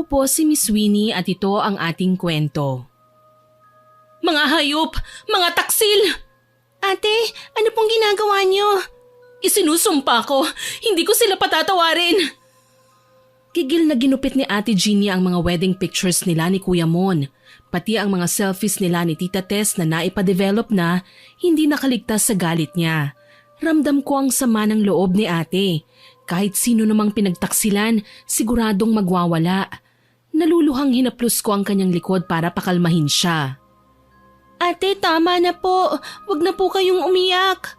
Ako po si Miss Winnie at ito ang ating kwento. Mga hayop! Mga taksil! Ate, ano pong ginagawa niyo? Isinusumpa ko, hindi ko sila patatawarin. Gigil na ginupit ni Ate Jeannie ang mga wedding pictures nila ni Kuya Mon, pati ang mga selfies nila ni Tita Tess na naipa-develop na hindi nakaligtas sa galit niya. Ramdam ko ang sama ng loob ni ate. Kahit sino namang pinagtaksilan, siguradong magwawala. Naluluhang hinaplos ko ang kanyang likod para pakalmahin siya. Ate, tama na po. Wag na po kayong umiyak.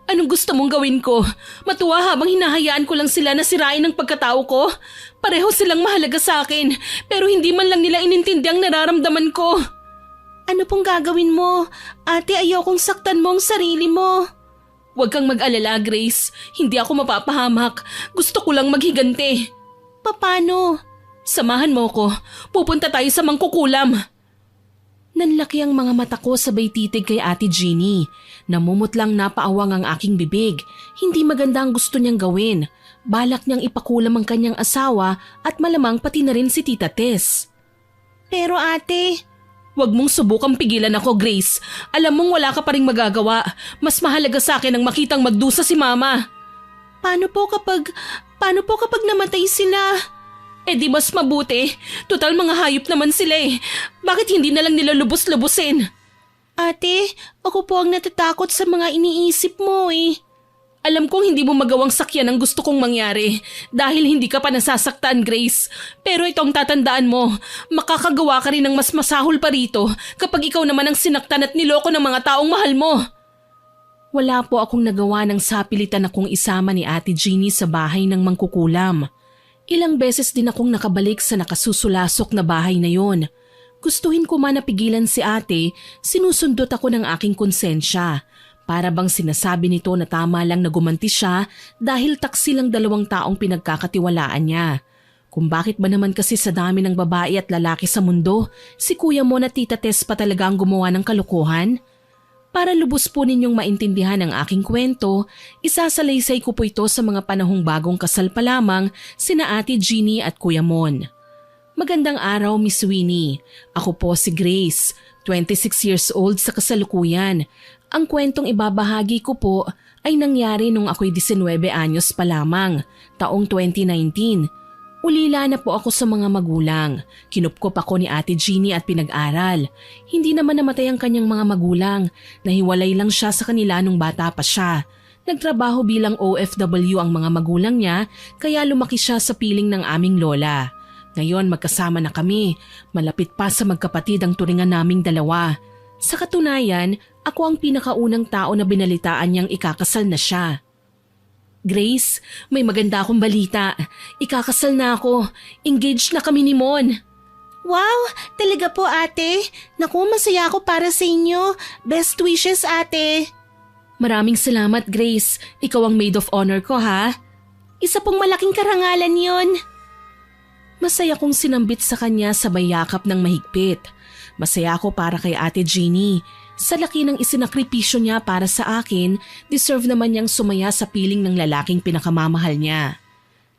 Anong gusto mong gawin ko? Matuwa habang hinahayaan ko lang sila na sirain ang pagkatao ko? Pareho silang mahalaga sa akin, pero hindi man lang nila inintindi ang nararamdaman ko. Ano pong gagawin mo? Ate, ayokong saktan mo ang sarili mo. Huwag kang mag-alala, Grace. Hindi ako mapapahamak. Gusto ko lang maghiganti. Paano? Samahan mo ko. Pupunta tayo sa mangkukulam. Nanlaki ang mga mata ko sabay titig kay Ate Jeannie. Namumutlang napaawang ang aking bibig. Hindi maganda ang gusto niyang gawin. Balak niyang ipakulam ang kanyang asawa at malamang pati na rin si Tita Tess. Pero ate, huwag mong subukang pigilan ako, Grace. Alam mong wala ka pa ring magagawa. Mas mahalaga sa akin ang makitang magdusa si Mama. Paano po kapag namatay sila? Di mas mabuti. Total mga hayop naman sila eh. Bakit hindi na lang nila lubos-lubusin? Ate, ako po ang natatakot sa mga iniisip mo eh. Alam kong hindi mo magawang sakyan ang gusto kong mangyari dahil hindi ka pa nasasaktan, Grace. Pero itong tatandaan mo, makakagawa ka rin ng mas masahol pa rito kapag ikaw naman ang sinaktan at niloko ng mga taong mahal mo. Wala po akong nagawa ng sapilitan akong isama ni Ate Jeannie sa bahay ng mangkukulam. Ilang beses din akong nakabalik sa nakasusulasok na bahay na yon. Gustuhin ko man napigilan si ate, sinusundot ako ng aking konsensya. Para bang sinasabi nito na tama lang na gumanti siya dahil taksil ang dalawang taong pinagkakatiwalaan niya. Kung bakit ba naman kasi sa dami ng babae at lalaki sa mundo, si Kuya Mon at Tita Tess pa talaga ang gumawa ng kalokohan? Para lubos po ninyong maintindihan ang aking kwento, isasalaysay ko po ito sa mga panahong bagong kasal pa lamang sina Ate Jeannie at Kuya Mon. Magandang araw, Miss Winnie. Ako po si Grace, 26 years old sa kasalukuyan. Ang kwentong ibabahagi ko po ay nangyari nung ako'y 19 anyos pa lamang, taong 2019. Ulila na po ako sa mga magulang. Kinupkop ako ni Ate Jeannie at pinag-aral. Hindi naman namatay ang kanyang mga magulang. Nahiwalay lang siya sa kanila nung bata pa siya. Nagtrabaho bilang OFW ang mga magulang niya kaya lumaki siya sa piling ng aming lola. Ngayon magkasama na kami. Malapit pa sa magkapatid ang turingan naming dalawa. Sa katunayan, ako ang pinakaunang tao na binalitaan niyang ikakasal na siya. Grace, may maganda akong balita. Ikakasal na ako. Engaged na kami ni Mon. Wow, talaga po ate. Naku, masaya ako para sa inyo. Best wishes ate. Maraming salamat Grace. Ikaw ang maid of honor ko ha. Isa pong malaking karangalan yon. Masaya kong sinambit sa kanya sabay yakap ng mahigpit. Masaya ako para kay Ate Jeannie. Sa laki ng isinakripisyo niya para sa akin, deserve naman niyang sumaya sa piling ng lalaking pinakamamahal niya.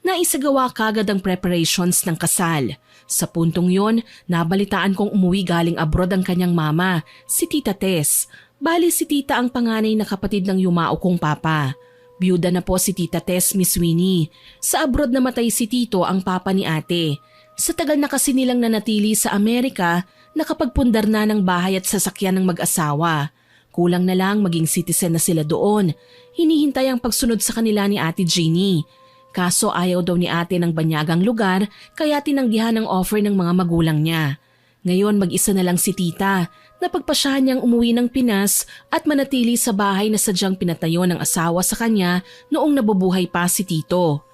Naisagawa kagad ang preparations ng kasal. Sa puntong yon, nabalitaan kong umuwi galing abroad ang kanyang mama, si Tita Tess. Bali si Tita ang panganay na kapatid ng yumao kong papa. Byuda na po si Tita Tess, Miss Winnie. Sa abroad namatay si Tito, ang papa ni ate. Sa tagal na kasi nilang nanatili sa Amerika, nakapagpundar na ng bahay at sasakyan ng mag-asawa. Kulang na lang maging citizen na sila doon. Hinihintay ang pagsunod sa kanila ni Ate Jeannie. Kaso ayaw daw ni ate ng banyagang lugar kaya tinanggihan ang offer ng mga magulang niya. Ngayon mag-isa na lang si Tita. Napagpasyahan niyang umuwi ng Pinas at manatili sa bahay na sadyang pinatayo ng asawa sa kanya noong nabubuhay pa si Tito.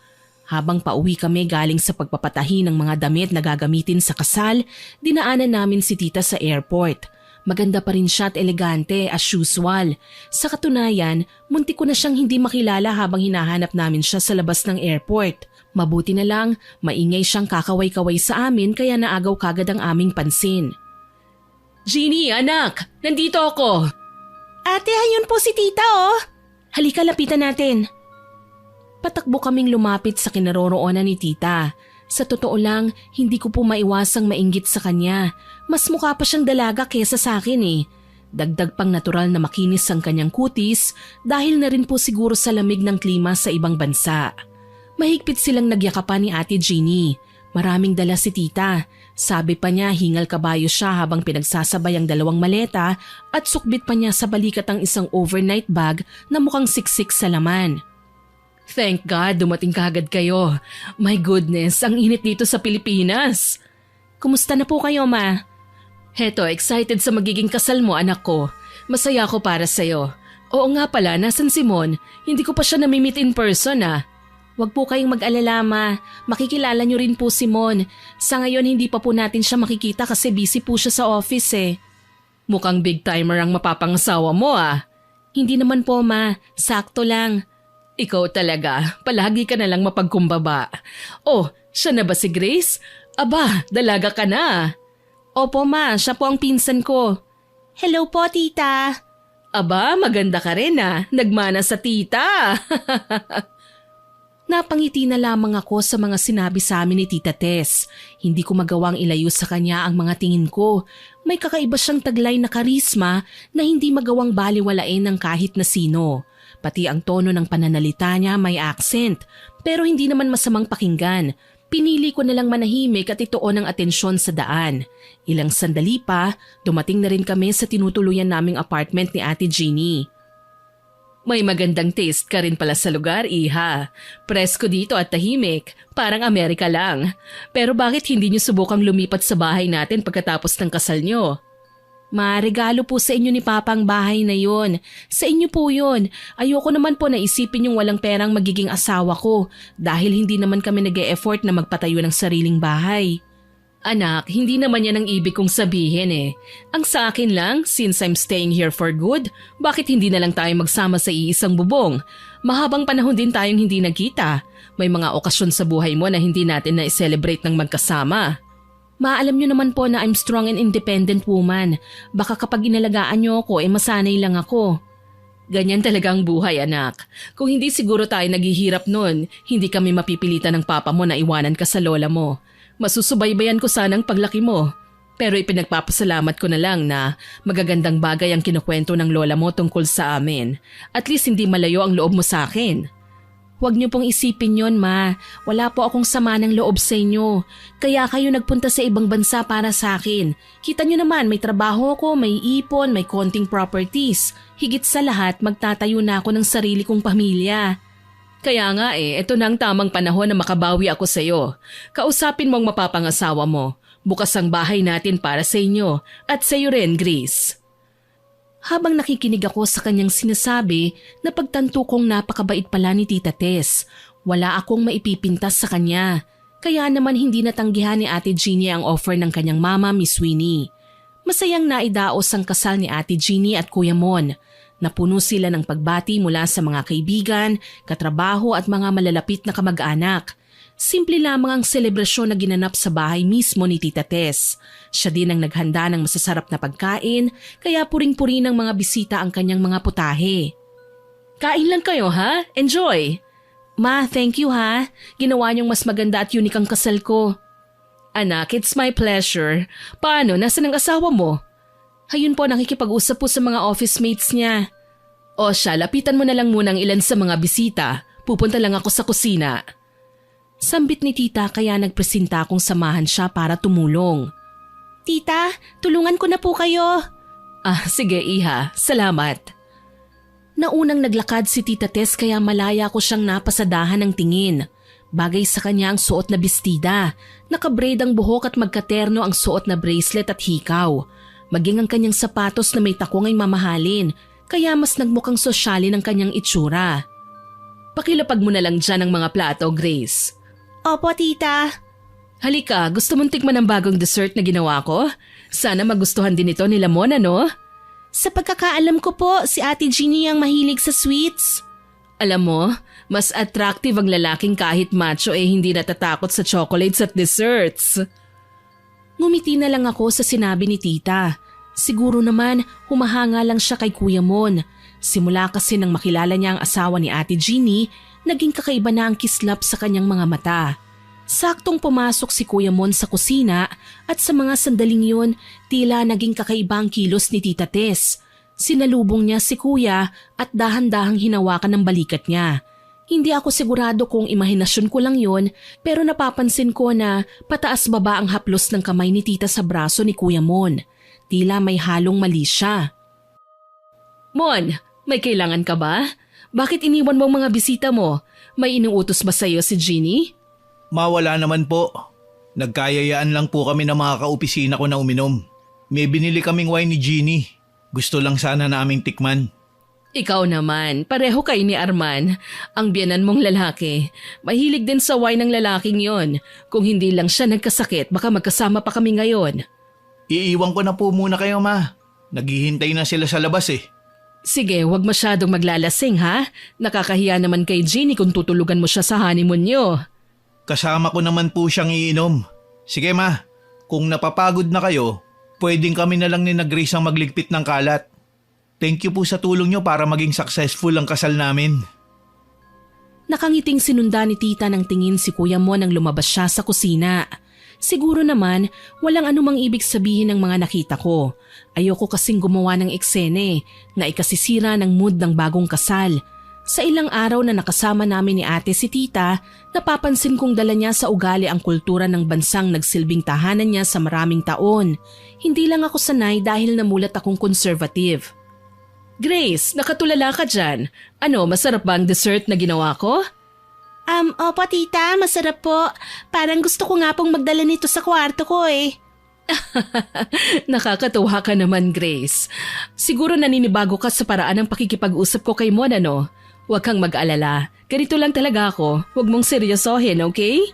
Habang pauwi kami galing sa pagpapatahi ng mga damit na gagamitin sa kasal, dinaanan namin si Tita sa airport. Maganda pa rin siya at elegante as usual. Sa katunayan, muntik ko na siyang hindi makilala habang hinahanap namin siya sa labas ng airport. Mabuti na lang, maingay siyang kakaway-kaway sa amin kaya naagaw kagad ang aming pansin. Jeannie, anak! Nandito ako! Ate, ayun po si Tita oh! Halika, lapitan natin. Patakbo kaming lumapit sa kinaroroonan ni Tita. Sa totoo lang, hindi ko po maiwasang mainggit sa kanya. Mas mukha pa siyang dalaga kesa sa akin eh. Dagdag pang natural na makinis ang kanyang kutis dahil na rin po siguro sa lamig ng klima sa ibang bansa. Mahigpit silang nagyakapan ni Ate Jeannie. Maraming dala si tita. Sabi pa niya hingal kabayo siya habang pinagsasabay ang dalawang maleta at sukbit pa niya sa balikat ang isang overnight bag na mukhang siksik sa laman. Thank God dumating kaagad kayo. My goodness, ang init dito sa Pilipinas. Kumusta na po kayo, Ma? Heto, excited sa magiging kasal mo, anak ko. Masaya ako para sa'yo. Oo nga pala, nasan si Mon? Hindi ko pa siya namimit in person ah. Huwag po kayong mag-alala, Ma. Makikilala niyo rin po si Mon. Sa ngayon hindi pa po natin siya makikita kasi busy po siya sa office eh. Mukhang big timer ang mapapangasawa mo ah. Hindi naman po, Ma. Sakto lang. Ikaw talaga, palagi ka na lang mapagkumbaba. Oh, siya na ba si Grace? Aba, dalaga ka na. Opo ma, siya po ang pinsan ko. Hello po tita. Aba, maganda ka rin ah, nagmana sa tita. Napangiti na lamang ako sa mga sinabi sa amin ni Tita Tess. Hindi ko magawang ilayo sa kanya ang mga tingin ko. May kakaiba siyang taglay na karisma na hindi magawang baliwalain ng kahit na sino. Pati ang tono ng pananalita niya may accent, pero hindi naman masamang pakinggan. Pinili ko na lang manahimik at ituon ang atensyon sa daan. Ilang sandali pa, dumating na rin kami sa tinutuluyan naming apartment ni Ate Jeannie. May magandang taste ka rin pala sa lugar, Iha. Presko dito at tahimik, parang Amerika lang. Pero bakit hindi niyo subukang lumipat sa bahay natin pagkatapos ng kasal niyo? Ma, regalo po sa inyo ni Papa ang bahay na yon. Sa inyo po yon. Ayoko naman po na isipin yung walang perang magiging asawa ko dahil hindi naman kami nag-e-effort na magpatayo ng sariling bahay. Anak, hindi naman yan ang ibig kong sabihin eh. Ang sa akin lang, since I'm staying here for good, bakit hindi na lang tayo magsama sa iisang bubong? Mahabang panahon din tayong hindi nagkita. May mga okasyon sa buhay mo na hindi natin na-celebrate ng magkasama. Maalam nyo naman po na I'm strong and independent woman. Baka kapag inalagaan nyo ako, masanay lang ako. Ganyan talaga ang buhay, anak. Kung hindi siguro tayo naghihirap nun, hindi kami mapipilitan ng papa mo na iwanan ka sa lola mo. Masusubaybayan ko sanang paglaki mo. Pero ipinagpapasalamat ko na lang na magagandang bagay ang kinukwento ng lola mo tungkol sa amin. At least hindi malayo ang loob mo sa akin. Huwag niyo pong isipin yon, Ma. Wala po akong sama ng loob sa inyo. Kaya kayo nagpunta sa ibang bansa para sa akin. Kita niyo naman, may trabaho ako, may ipon, may konting properties. Higit sa lahat, magtatayo na ako ng sarili kong pamilya. Kaya nga ito na ang tamang panahon na makabawi ako sa iyo. Kausapin mo ang mapapangasawa mo. Bukas ang bahay natin para sa inyo at sa iyo rin, Grace. Habang nakikinig ako sa kanyang sinasabi, napagtanto kong napakabait pala ni Tita Tess. Wala akong maipipintas sa kanya. Kaya naman hindi natanggihan ni Ate Jeannie ang offer ng kanyang mama, Miss Winnie. Masayang naidaos ang kasal ni Ate Jeannie at Kuya Mon. Napuno sila ng pagbati mula sa mga kaibigan, katrabaho at mga malalapit na kamag-anak. Simple lamang ang selebrasyon na ginanap sa bahay mismo ni Tita Tess. Siya din ang naghanda ng masasarap na pagkain, kaya puring-puri ng mga bisita ang kanyang mga putahe. Kain lang kayo ha? Enjoy! Ma, thank you ha. Ginawa niyong mas maganda at unique ang kasal ko. Anak, it's my pleasure. Paano? Nasaan ang asawa mo? Hayun po, nakikipag-usap po sa mga office mates niya. O siya, lapitan mo na lang muna ang ilan sa mga bisita. Pupunta lang ako sa kusina. Sambit ni tita kaya nagpresenta akong samahan siya para tumulong. Tita, tulungan ko na po kayo. Ah, sige Iha, salamat. Naunang naglakad si Tita Tess kaya malaya ko siyang napasadahan ng tingin. Bagay sa kanya ang suot na bestida, nakabraid ang buhok at magkaterno ang suot na bracelet at hikaw. Maging ang kanyang sapatos na may takong ay mamahalin, kaya mas nagmukhang sosyalin ang kanyang itsura. Pakilapag mo na lang dyan ang mga plato, Grace. Opo, tita. Halika, gusto mong tikman ang bagong dessert na ginawa ko? Sana magustuhan din ito nila Mona, no? Sa pagkakaalam ko po, si Ate Jeannie ang mahilig sa sweets. Alam mo, mas attractive ang lalaking kahit macho hindi natatakot sa chocolates at desserts. Ngumiti na lang ako sa sinabi ni tita. Siguro naman, humahanga lang siya kay Kuya Mon. Simula kasi nang makilala niya ang asawa ni Ate Jeannie, naging kakaiba na ang kislap sa kanyang mga mata. Saktong pumasok si Kuya Mon sa kusina at sa mga sandaling yun, tila naging kakaibang kilos ni Tita Tess. Sinalubong niya si Kuya at dahan-dahang hinawakan ng balikat niya. Hindi ako sigurado kung imahinasyon ko lang yun, pero napapansin ko na pataas baba ang haplos ng kamay ni Tita sa braso ni Kuya Mon. Tila may halong mali siya. Mon, may kailangan ka ba? Bakit iniwan mo ang mga bisita mo? May inuutos ba sa'yo si Jeannie? Mawala naman po. Nagkayayaan lang po kami ng mga kaopisina ko na uminom. May binili kaming wine ni Jeannie. Gusto lang sana naming tikman. Ikaw naman, pareho kayo ni Arman. Ang biyanan mong lalaki. Mahilig din sa wine ng lalaking yon. Kung hindi lang siya nagkasakit, baka magkasama pa kami ngayon. Iiwan ko na po muna kayo, ma. Naghihintay na sila sa labas eh. Sige, huwag masyadong maglalasing ha. Nakakahiya naman kay Jeannie kung tutulugan mo siya sa honeymoon niyo. Kasama ko naman po siyang iinom. Sige ma, kung napapagod na kayo, pwedeng kami na lang ni na Grace ang magligpit ng kalat. Thank you po sa tulong niyo para maging successful ang kasal namin. Nakangiting sinunda ni Tita ng tingin si Kuya Mo nang lumabas siya sa kusina. Siguro naman, walang anumang ibig sabihin ng mga nakita ko. Ayoko kasing gumawa ng eksene na ikasisira ng mood ng bagong kasal. Sa ilang araw na nakasama namin ni ate si Tita, napapansin kong dala niya sa ugali ang kultura ng bansang nagsilbing tahanan niya sa maraming taon. Hindi lang ako sanay dahil namulat akong conservative. Grace, nakatulala ka dyan. Ano, masarap ba ang dessert na ginawa ko? Opo tita, masarap po. Parang gusto ko nga pong magdala nito sa kwarto ko eh. Nakakatuwa ka naman, Grace. Siguro naninibago ka sa paraan ng pakikipag-usap ko kay Mon, ano? Huwag kang mag-alala. Ganito lang talaga ako. Huwag mong seryosohin, okay?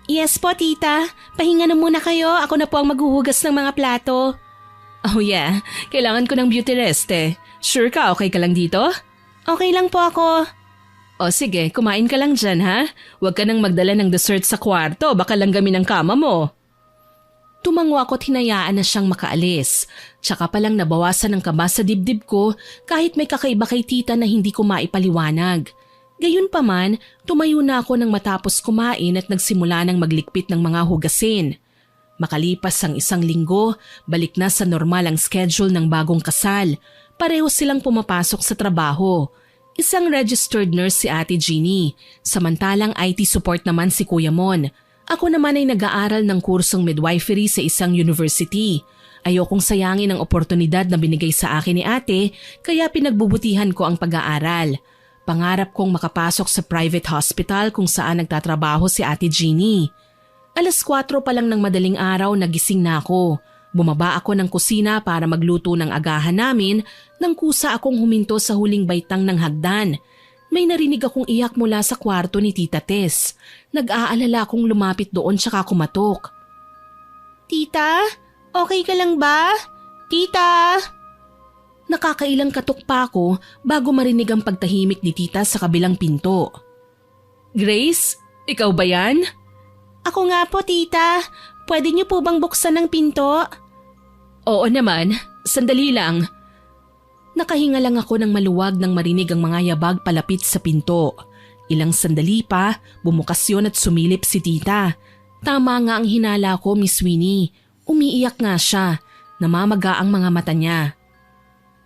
Yes po tita, pahinga na muna kayo. Ako na po ang maghuhugas ng mga plato. Oh yeah, kailangan ko ng beauty rest eh. Sure ka, okay ka lang dito? Okay lang po ako. O sige, kumain ka lang dyan ha. Huwag ka nang magdala ng dessert sa kwarto, baka langgamin ang kama mo. Tumango ako at hinayaan na siyang makaalis. Tsaka palang nabawasan ng kaba sa dibdib ko kahit may kakaiba kay Tita na hindi ko maipaliwanag. Gayunpaman, tumayo na ako nang matapos kumain at nagsimula ng maglikpit ng mga hugasin. Makalipas ang 1 linggo, balik na sa normal ang schedule ng bagong kasal. Pareho silang pumapasok sa trabaho. Isang registered nurse si Ate Jeannie, samantalang IT support naman si Kuya Mon. Ako naman ay nag-aaral ng kursong midwifery sa isang university. Ayokong sayangin ang oportunidad na binigay sa akin ni ate, kaya pinagbubutihan ko ang pag-aaral. Pangarap kong makapasok sa private hospital kung saan nagtatrabaho si Ate Jeannie. 4:00 pa lang ng madaling araw nagising na ako. Bumaba ako ng kusina para magluto ng agahan namin nang kusa akong huminto sa huling baitang ng hagdan. May narinig akong iyak mula sa kwarto ni Tita Tess. Nag-aalala akong lumapit doon tsaka kumatok. Tita, okay ka lang ba? Tita! Nakakailang katok pa ako bago marinig ang pagtahimik ni Tita sa kabilang pinto. Grace, ikaw ba yan? Ako nga po tita, pwede niyo po bang buksan ng pinto? Oo naman, sandali lang. Nakahinga lang ako ng maluwag nang marinig ang mga yabag palapit sa pinto. Ilang sandali pa, bumukas yun at sumilip si Tita. Tama nga ang hinala ko, Miss Winnie. Umiiyak nga siya. Namamaga ang mga mata niya.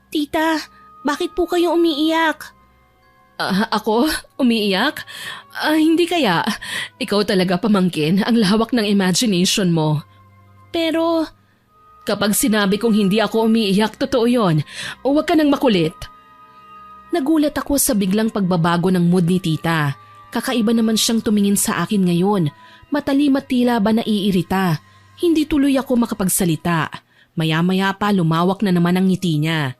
Tita, bakit po kayo umiiyak? Ako? Umiiyak? Hindi kaya. Ikaw talaga pamangkin, ang lawak ng imagination mo. Pero kapag sinabi kong hindi ako umiiyak, totoo yon. O huwag ka nang makulit. Nagulat ako sa biglang pagbabago ng mood ni Tita. Kakaiba naman siyang tumingin sa akin ngayon. Matalim at tila ba naiirita. Hindi tuloy ako makapagsalita. Maya-maya pa lumawak na naman ang ngiti niya.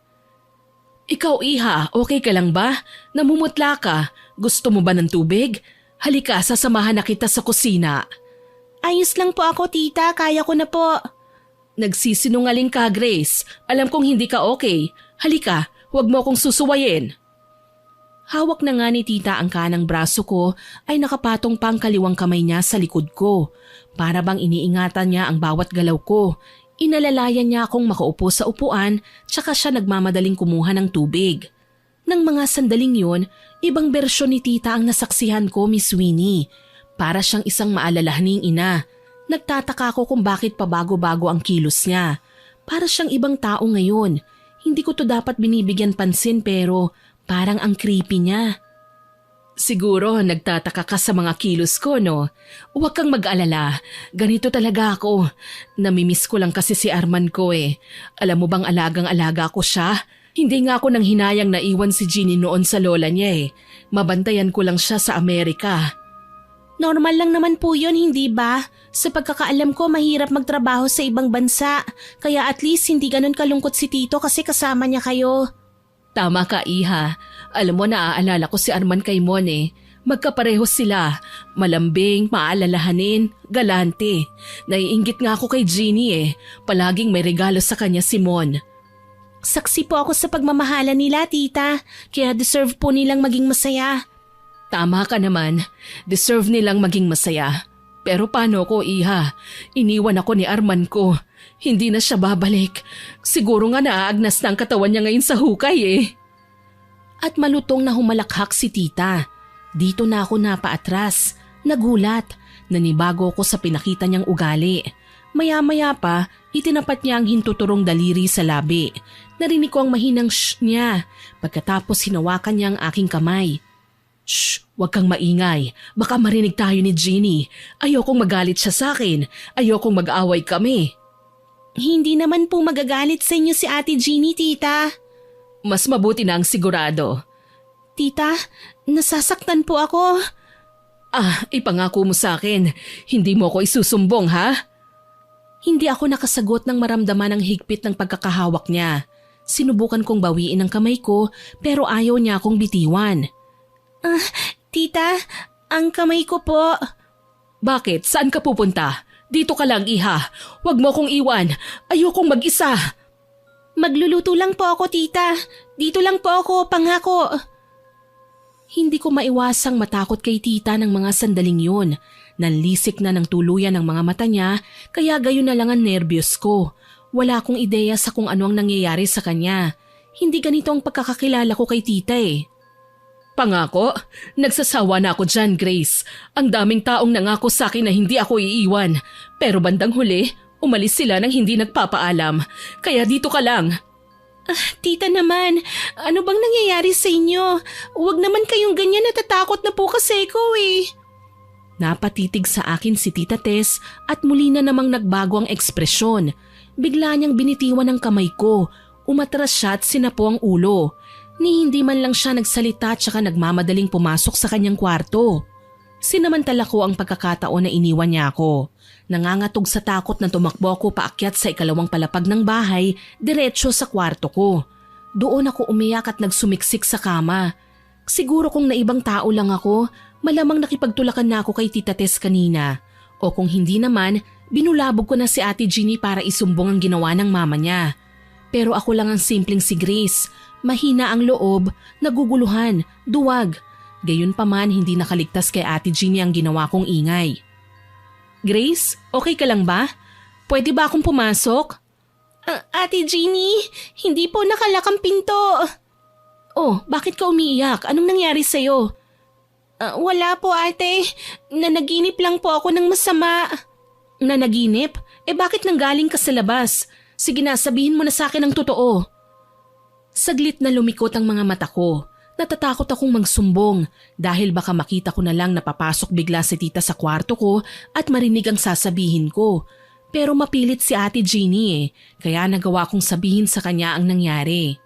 Ikaw iha, okay ka lang ba? Namumutla ka. Gusto mo ba ng tubig? Halika, sasamahan na kita sa kusina. Ayos lang po ako tita, kaya ko na po. Nagsisinungaling ka, Grace. Alam kong hindi ka okay. Halika, huwag mo akong susuwayin. Hawak na nga ni Tita ang kanang braso ko ay nakapatong pang kaliwang kamay niya sa likod ko. Para bang iniingatan niya ang bawat galaw ko. Inalalayan niya akong makaupo sa upuan tsaka siya nagmamadaling kumuha ng tubig. Nang mga sandaling yun, ibang bersyon ni Tita ang nasaksihan ko, Miss Winnie. Para siyang isang maalalahaning ina. Nagtataka ako kung bakit pabago-bago ang kilos niya. Para siyang ibang tao ngayon. Hindi ko to dapat binibigyan pansin pero parang ang creepy niya. Siguro nagtataka ka sa mga kilos ko, no? Huwag kang mag-alala. Ganito talaga ako. Namimiss ko lang kasi si Arman ko eh. Alam mo bang alagang-alaga ko siya? Hindi nga ako nang hinayang naiwan si Jeannie noon sa lola niya eh. Mabantayan ko lang siya sa Amerika. Normal lang naman po yun, hindi ba? Sa pagkakaalam ko, mahirap magtrabaho sa ibang bansa. Kaya at least hindi ganun kalungkot si Tito kasi kasama niya kayo. Tama ka, Iha. Alam mo, naaalala ko si Arman kay Mon eh. Magkapareho sila. Malambing, maalalahanin, galante. Naiinggit nga ako kay Jeannie eh. Palaging may regalo sa kanya si Mon. Saksi po ako sa pagmamahala nila, tita. Kaya deserve po nilang maging masaya. Tama ka naman. Deserve nilang maging masaya. Pero paano ko, Iha? Iniwan ako ni Arman ko. Hindi na siya babalik. Siguro nga naaagnas na ang katawan niya ngayon sa hukay eh. At malutong na humalakhak si tita. Dito na ako napaatras. Nagulat. Nanibago ko sa pinakita niyang ugali. Maya-maya pa, itinapat niya ang hintuturong daliri sa labi. Narinig ko ang mahinang shh niya. Pagkatapos hinawakan niya ang aking kamay. Shh! Huwag kang maingay. Baka marinig tayo ni Jeannie. Ayokong magalit siya sa akin. Ayokong mag-away kami. Hindi naman po magagalit sa inyo si Ate Jeannie, tita. Mas mabuti na ang sigurado. Tita, nasasaktan po ako. Ipangako mo sa akin. Hindi mo ako isusumbong, ha? Hindi ako nakasagot nang maramdaman ang higpit ng pagkakahawak niya. Sinubukan kong bawiin ang kamay ko pero ayaw niya akong bitiwan. Tita, ang kamay ko po. Bakit? Saan ka pupunta? Dito ka lang, Iha. Huwag mo akong iwan. Ayokong mag-isa. Magluluto lang po ako, tita. Dito lang po ako, pangako. Hindi ko maiwasang matakot kay tita ng mga sandaling yun. Nanlisik na ng tuluyan ang mga mata niya, kaya gayon na lang ang nervyos ko. Wala akong ideya sa kung ano ang nangyayari sa kanya. Hindi ganito ang pagkakakilala ko kay tita eh. Pangako, nagsasawa na ako dyan, Grace. Ang daming taong nangako sa akin na hindi ako iiwan. Pero bandang huli, umalis sila nang hindi nagpapaalam. Kaya dito ka lang. Tita naman, ano bang nangyayari sa inyo? Huwag naman kayong ganyan, natatakot na po kasi ko eh. Napatitig sa akin si Tita Tess at muli na namang nagbago ang ekspresyon. Bigla niyang binitiwan ang kamay ko. Umatras siya at sinapo ang ulo. Ni hindi man lang siya nagsalita at saka nagmamadaling pumasok sa kanyang kwarto. Sinamantala ko ang pagkakataon na iniwan niya ako. Nangangatog sa takot na tumakbo ako paakyat sa ikalawang palapag ng bahay, diretso sa kwarto ko. Doon ako umiyak at nagsumiksik sa kama. Siguro kung naibang tao lang ako, malamang nakipagtulakan na ako kay Tita Tess kanina. O kung hindi naman, binulabog ko na si Ate Jeannie para isumbong ang ginawa ng mama niya. Pero ako lang ang simpleng si Grace. Mahina ang loob, naguguluhan, duwag. Gayunpaman hindi nakaligtas kay Ate Jeannie ang ginawa kong ingay. Grace, okay ka lang ba? Pwede ba akong pumasok? Ate Jeannie, hindi po nakalak ang pinto. Oh, bakit ka umiiyak? Anong nangyari sa'yo? Wala po ate, nanaginip lang po ako ng masama. Nanaginip? Bakit nanggaling ka sa labas? Sige na, sabihin mo na sa akin ang totoo. Saglit na lumikot ang mga mata ko. Natatakot akong magsumbong dahil baka makita ko na lang napapasok bigla si tita sa kwarto ko at marinig ang sasabihin ko. Pero mapilit si Ate Jeannie kaya nagawa kong sabihin sa kanya ang nangyari.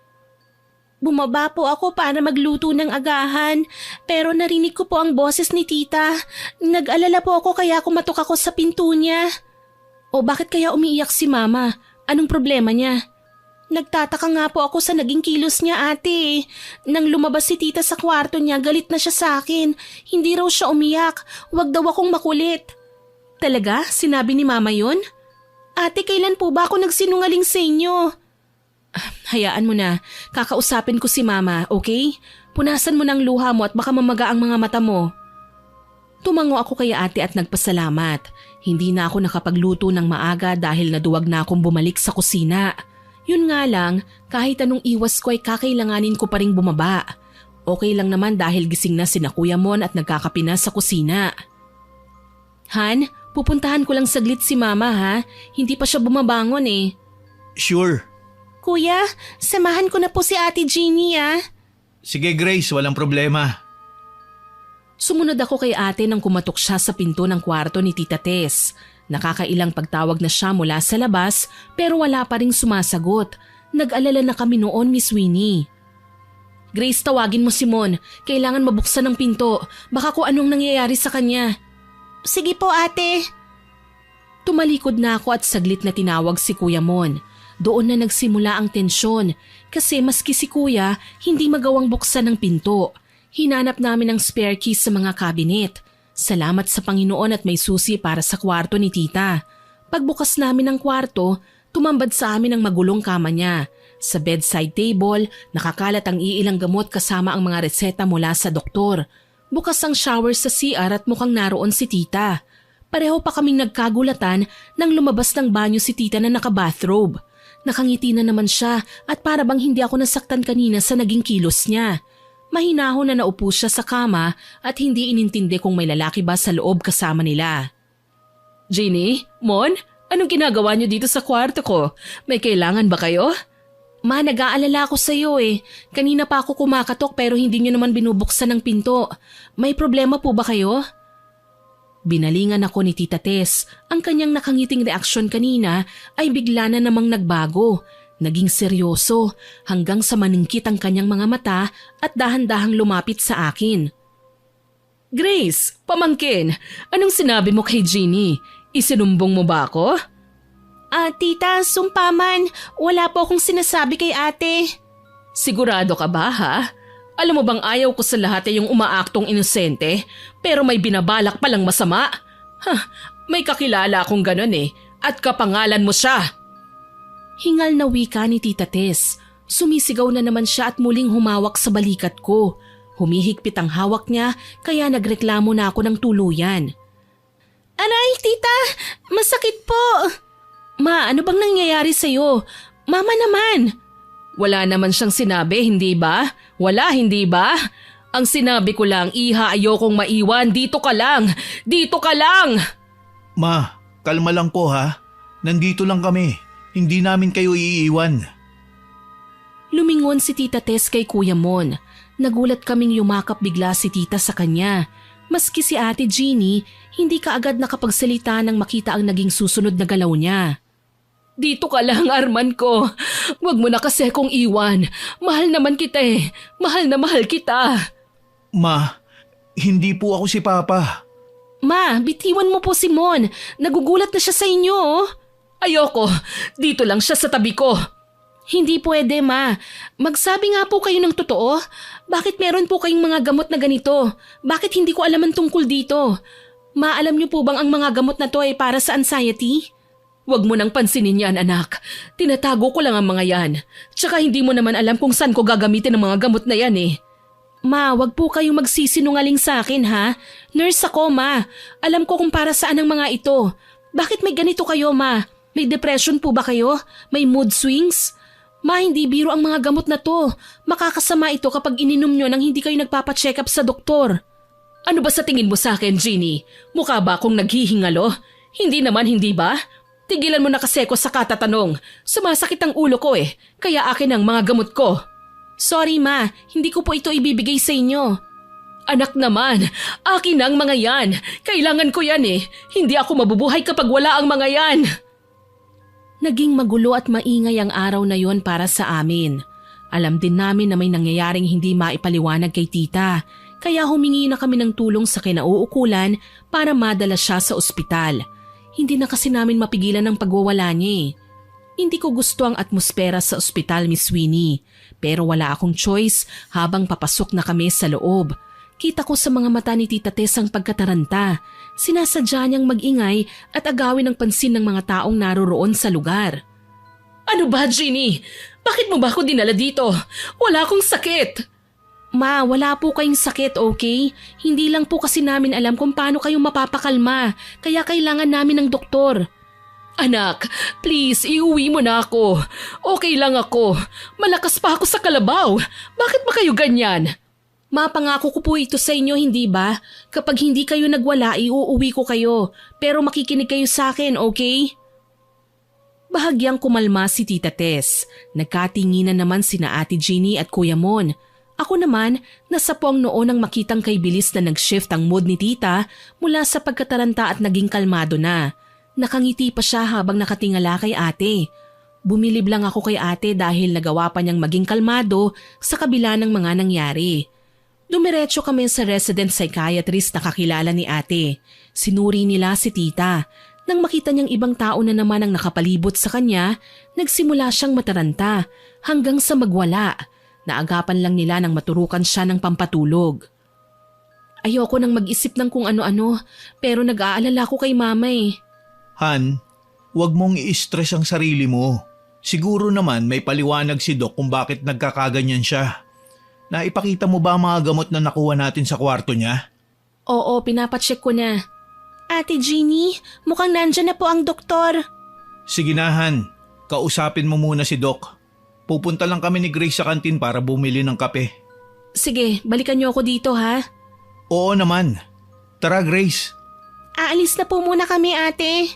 Bumaba po ako para magluto ng agahan pero narinig ko po ang boses ni tita. Nag-alala po ako kaya kumatok ako sa pinto niya. O bakit kaya umiiyak si mama? Anong problema niya? Nagtataka nga po ako sa naging kilos niya ate. Nang lumabas si tita sa kwarto niya, galit na siya sa akin. Hindi raw siya umiyak. Huwag daw akong makulit. Talaga? Sinabi ni mama yun? Ate, kailan po ba ako nagsinungaling sa inyo? Hayaan mo na. Kakausapin ko si mama, okay? Punasan mo ng luha mo at baka mamaga ang mga mata mo. Tumango ako kay ate at nagpasalamat. Hindi na ako nakapagluto ng maaga dahil naduwag na akong bumalik sa kusina. Yun nga lang, kahit anong iwas ko ay kakailanganin ko pa ring bumaba. Okay lang naman dahil gising na sina Kuya Mon at nagkakape na sa kusina. Han, pupuntahan ko lang saglit si Mama ha. Hindi pa siya bumabangon eh. Sure. Kuya, samahan ko na po si Ate Jeannie ah. Sige Grace, walang problema. Sumunod ako kay ate nang kumatok siya sa pinto ng kwarto ni Tita Tess. Nakakailang pagtawag na siya mula sa labas pero wala pa ring sumasagot. Nag-alala na kami noon, Miss Winnie. Grace, tawagin mo si Mon. Kailangan mabuksan ng pinto. Baka kung anong nangyayari sa kanya. Sige po ate. Tumalikod na ako at saglit na tinawag si Kuya Mon. Doon na nagsimula ang tensyon kasi maski si Kuya hindi magawang buksan ng pinto. Hinanap namin ang spare keys sa mga cabinet. Salamat sa Panginoon at may susi para sa kwarto ni Tita. Pagbukas namin ng kwarto, tumambad sa amin ang magulong kama niya. Sa bedside table, nakakalat ang iilang gamot kasama ang mga reseta mula sa doktor. Bukas ang shower sa CR at mukhang naroon si Tita. Pareho pa kaming nagkagulatan nang lumabas ng banyo si Tita na naka-bathrobe. Nakangiti na naman siya at para bang hindi ako nasaktan kanina sa naging kilos niya. Mahinahon na naupo siya sa kama at hindi inintindi kung may lalaki ba sa loob kasama nila. Jeannie? Mon? Anong ginagawa niyo dito sa kwarto ko? May kailangan ba kayo? Ma, nag-aalala ako sa iyo eh. Kanina pa ako kumakatok pero hindi niyo naman binubuksan ng pinto. May problema po ba kayo? Binalingan ako ni Tita Tess. Ang kanyang nakangiting reaksyon kanina ay bigla na namang nagbago. Naging seryoso hanggang sa maningkit ang kanyang mga mata at dahan-dahang lumapit sa akin. Grace, pamangkin, anong sinabi mo kay Jeannie? Isinumbong mo ba ako? Tita, sumpaman. Wala po akong sinasabi kay ate. Sigurado ka ba ha? Alam mo bang ayaw ko sa lahat ay yung umaaktong inosente pero may binabalak palang masama? May kakilala akong ganon eh at kapangalan mo siya. Hingal na wika ni Tita Tess. Sumisigaw na naman siya at muling humawak sa balikat ko. Humihigpit ang hawak niya kaya nagreklamo na ako ng tuluyan. Aray, tita! Masakit po! Ma, ano bang nangyayari sa'yo? Mama naman! Wala naman siyang sinabi, hindi ba? Wala, hindi ba? Ang sinabi ko lang, Iha, ayokong maiwan. Dito ka lang! Dito ka lang! Ma, kalma lang po ha. Nandito lang kami. Hindi namin kayo iiwan. Lumingon si Tita Tess kay Kuya Mon. Nagulat kaming yumakap bigla si Tita sa kanya. Maski si Ate Jeannie, hindi kaagad nakapagsalita nang makita ang naging susunod na galaw niya. Dito ka lang, Arman ko. Huwag mo na kasi kong iwan. Mahal naman kita eh. Mahal na mahal kita. Ma, hindi po ako si Papa. Ma, bitiwan mo po si Mon. Nagugulat na siya sa inyo oh. Ayoko. Dito lang siya sa tabi ko. Hindi pwede, Ma. Magsabi nga po kayo ng totoo. Bakit meron po kayong mga gamot na ganito? Bakit hindi ko alam ang tungkol dito? Ma, alam niyo po bang ang mga gamot na to ay para sa anxiety? Huwag mo nang pansinin yan, anak. Tinatago ko lang ang mga yan. Tsaka hindi mo naman alam kung saan ko gagamitin ang mga gamot na yan eh. Ma, wag po kayong magsisinungaling sa akin ha. Nurse ako, Ma. Alam ko kung para saan ang mga ito. Bakit may ganito kayo, Ma? May depression po ba kayo? May mood swings? Ma, hindi biro ang mga gamot na to. Makakasama ito kapag ininom nyo nang hindi kayo nagpapacheck up sa doktor. Ano ba sa tingin mo sa akin, Jeannie? Mukha ba akong naghihingalo? Hindi naman, hindi ba? Tigilan mo na kasi ko sa katatanong. Sumasakit ang ulo ko eh, kaya akin ang mga gamot ko. Sorry Ma, hindi ko po ito ibibigay sa inyo. Anak naman, akin ang mga yan. Kailangan ko yan eh. Hindi ako mabubuhay kapag wala ang mga yan. Naging magulo at maingay ang araw na yon para sa amin. Alam din namin na may nangyayaring hindi maipaliwanag kay tita, kaya humingi na kami ng tulong sa kinauukulan para madala siya sa ospital. Hindi na kasi namin mapigilan ang pagwawala niya eh. Hindi ko gusto ang atmosfera sa ospital, Miss Winnie, pero wala akong choice habang papasok na kami sa loob. Kita ko sa mga mata ni Tita Tess ang pagkataranta. Sinasadya niyang mag-ingay at agawin ang pansin ng mga taong naroroon sa lugar. Ano ba, Jeannie? Bakit mo ba ako dinala dito? Wala akong sakit. Ma, wala po kayong sakit, okay? Hindi lang po kasi namin alam kung paano kayong mapapakalma, kaya kailangan namin ng doktor. Anak, please, iuwi mo na ako. Okay lang ako. Malakas pa ako sa kalabaw. Bakit ba kayo ganyan? Mapangako ko po ito sa inyo, hindi ba? Kapag hindi kayo nagwala, iuuwi ko kayo. Pero makikinig kayo sa akin, okay? Bahagyang kumalma si Tita Tess. Nagkatinginan naman sina Ate Jeannie at Kuya Mon. Ako naman, nasa po ang noo nang makitang kay bilis na nag-shift ang mood ni Tita mula sa pagkataranta at naging kalmado na. Nakangiti pa siya habang nakatingala kay ate. Bumilib lang ako kay ate dahil nagawa pa niyang maging kalmado sa kabila ng mga nangyari. Dumiretso kami sa resident psychiatrist na kakilala ni ate. Sinuri nila si Tita. Nang makita niyang ibang tao na naman ang nakapalibot sa kanya, nagsimula siyang mataranta hanggang sa magwala. Naagapan lang nila nang maturukan siya ng pampatulog. Ayoko nang mag-isip ng kung ano-ano pero nag-aalala ko kay mama eh. Han, huwag mong i-stress ang sarili mo. Siguro naman may paliwanag si Doc kung bakit nagkakaganyan siya. Naipakita mo ba ang mga gamot na nakuha natin sa kwarto niya? Oo, pinapacheck ko na. Ate Jeannie, mukhang nandyan na po ang doktor. Sige na Han, kausapin mo muna si Doc. Pupunta lang kami ni Grace sa kantin para bumili ng kape. Sige, balikan niyo ako dito ha. Oo naman. Tara Grace. Aalis na po muna kami ate.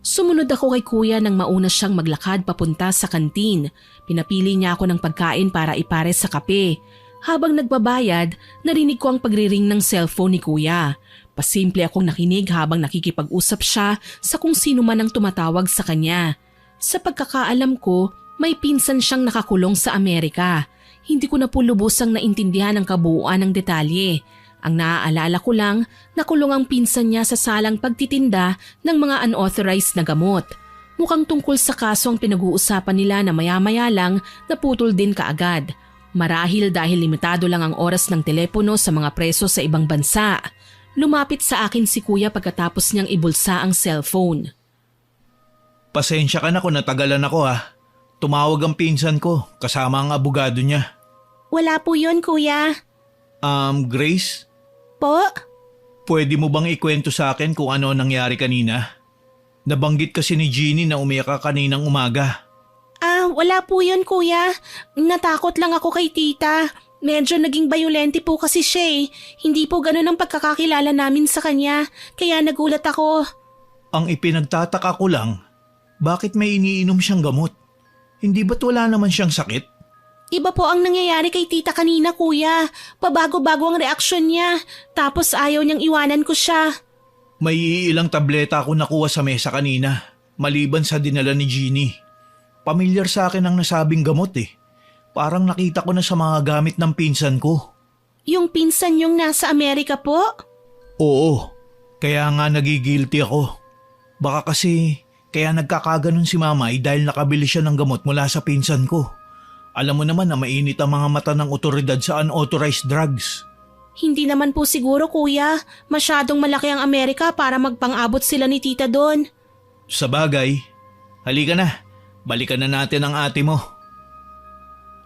Sumunod ako kay kuya nang mauna siyang maglakad papunta sa kantin. Pinapili niya ako ng pagkain para ipare sa kape. Habang nagbabayad, narinig ko ang pagriring ng cellphone ni kuya. Pasimple akong nakinig habang nakikipag-usap siya sa kung sino man ang tumatawag sa kanya. Sa pagkakaalam ko, may pinsan siyang nakakulong sa Amerika. Hindi ko na po lubusang naintindihan ang kabuuan ng detalye. Ang naaalala ko lang, nakulong ang pinsan niya sa salang pagtitinda ng mga unauthorized na gamot. Mukhang tungkol sa kaso ang pinag-uusapan nila na maya-maya lang naputol din kaagad. Marahil dahil limitado lang ang oras ng telepono sa mga preso sa ibang bansa. Lumapit sa akin si kuya pagkatapos niyang ibulsa ang cellphone. Pasensya ka na kung natagalan ako ha. Tumawag ang pinsan ko kasama ang abogado niya. Wala po yun kuya. Grace? Po? Pwede mo bang ikwento sa akin kung ano nangyari kanina? Nabanggit kasi ni Jeannie na umiyak ka kaninang umaga. Wala po yun kuya. Natakot lang ako kay tita. Medyo naging bayolente po kasi siya eh. Hindi po ganun ang pagkakakilala namin sa kanya. Kaya nagulat ako. Ang ipinagtataka ko lang, bakit may iniinom siyang gamot? Hindi ba't wala naman siyang sakit? Iba po ang nangyayari kay tita kanina kuya. Pabago-bago ang reaksyon niya. Tapos ayaw niyang iwanan ko siya. May ilang tableta ako nakuha sa mesa kanina, maliban sa dinala ni Jeannie. Pamilyar sa akin ang nasabing gamot eh. Parang nakita ko na sa mga gamit ng pinsan ko. Yung pinsan yung nasa Amerika po? Oo, kaya nga nagigilty ako. Baka kasi kaya nagkakaganon si mama dahil nakabili siya ng gamot mula sa pinsan ko. Alam mo naman na mainit ang mga mata ng otoridad sa unauthorized drugs. Hindi naman po siguro kuya. Masyadong malaki ang Amerika para magpang-abot sila ni tita doon. Sa bagay, halika na. Balikan na natin ang ate mo.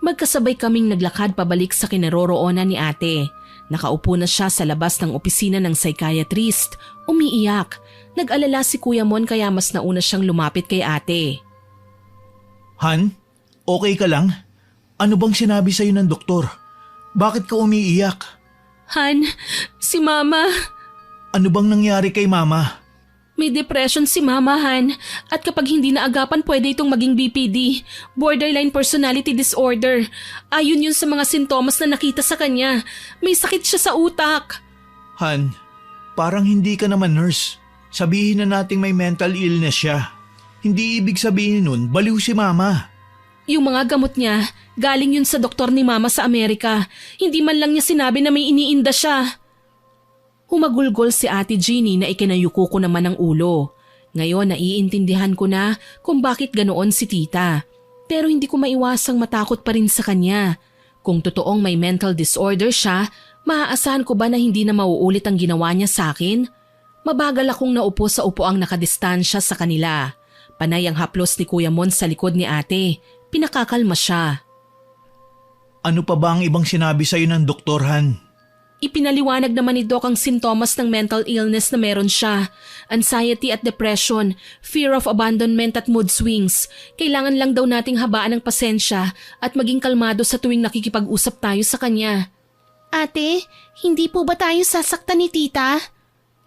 Magkasabay kaming naglakad pabalik sa kinaroroonan ni ate. Nakaupo na siya sa labas ng opisina ng psychiatrist. Umiiyak. Nag-alala si Kuya Mon kaya mas nauna siyang lumapit kay ate. Han, okay ka lang? Ano bang sinabi sa'yo ng doktor? Bakit ka umiiyak? Han, si Mama. Ano bang nangyari kay mama? May depression si Mama, Han. At kapag hindi naagapan pwede itong maging BPD, borderline personality disorder. Ayon yun sa mga sintomas na nakita sa kanya. May sakit siya sa utak. Han, parang hindi ka naman nurse. Sabihin na nating may mental illness siya. Hindi ibig sabihin nun, baliw si mama. Yung mga gamot niya, galing yun sa doktor ni Mama sa Amerika. Hindi man lang niya sinabi na may iniinda siya. Humagulgol si Ate Jeannie na ikinayuko ko naman ang ulo. Ngayon naiintindihan ko na kung bakit ganoon si tita. Pero hindi ko maiwasang matakot pa rin sa kanya. Kung totoong may mental disorder siya, maaasahan ko ba na hindi na mauulit ang ginawa niya sa akin? Mabagal akong naupo sa upuang nakadistansya sa kanila. Panay ang haplos ni Kuya Mon sa likod ni ate. Pinakakalma siya. Ano pa ba ang ibang sinabi sa'yo ng doktor, Han? Ipinaliwanag naman ni Doc ang sintomas ng mental illness na meron siya. Anxiety at depression, fear of abandonment at mood swings. Kailangan lang daw nating habaan ng pasensya at maging kalmado sa tuwing nakikipag-usap tayo sa kanya. Ate, hindi po ba tayo sasaktan ni tita?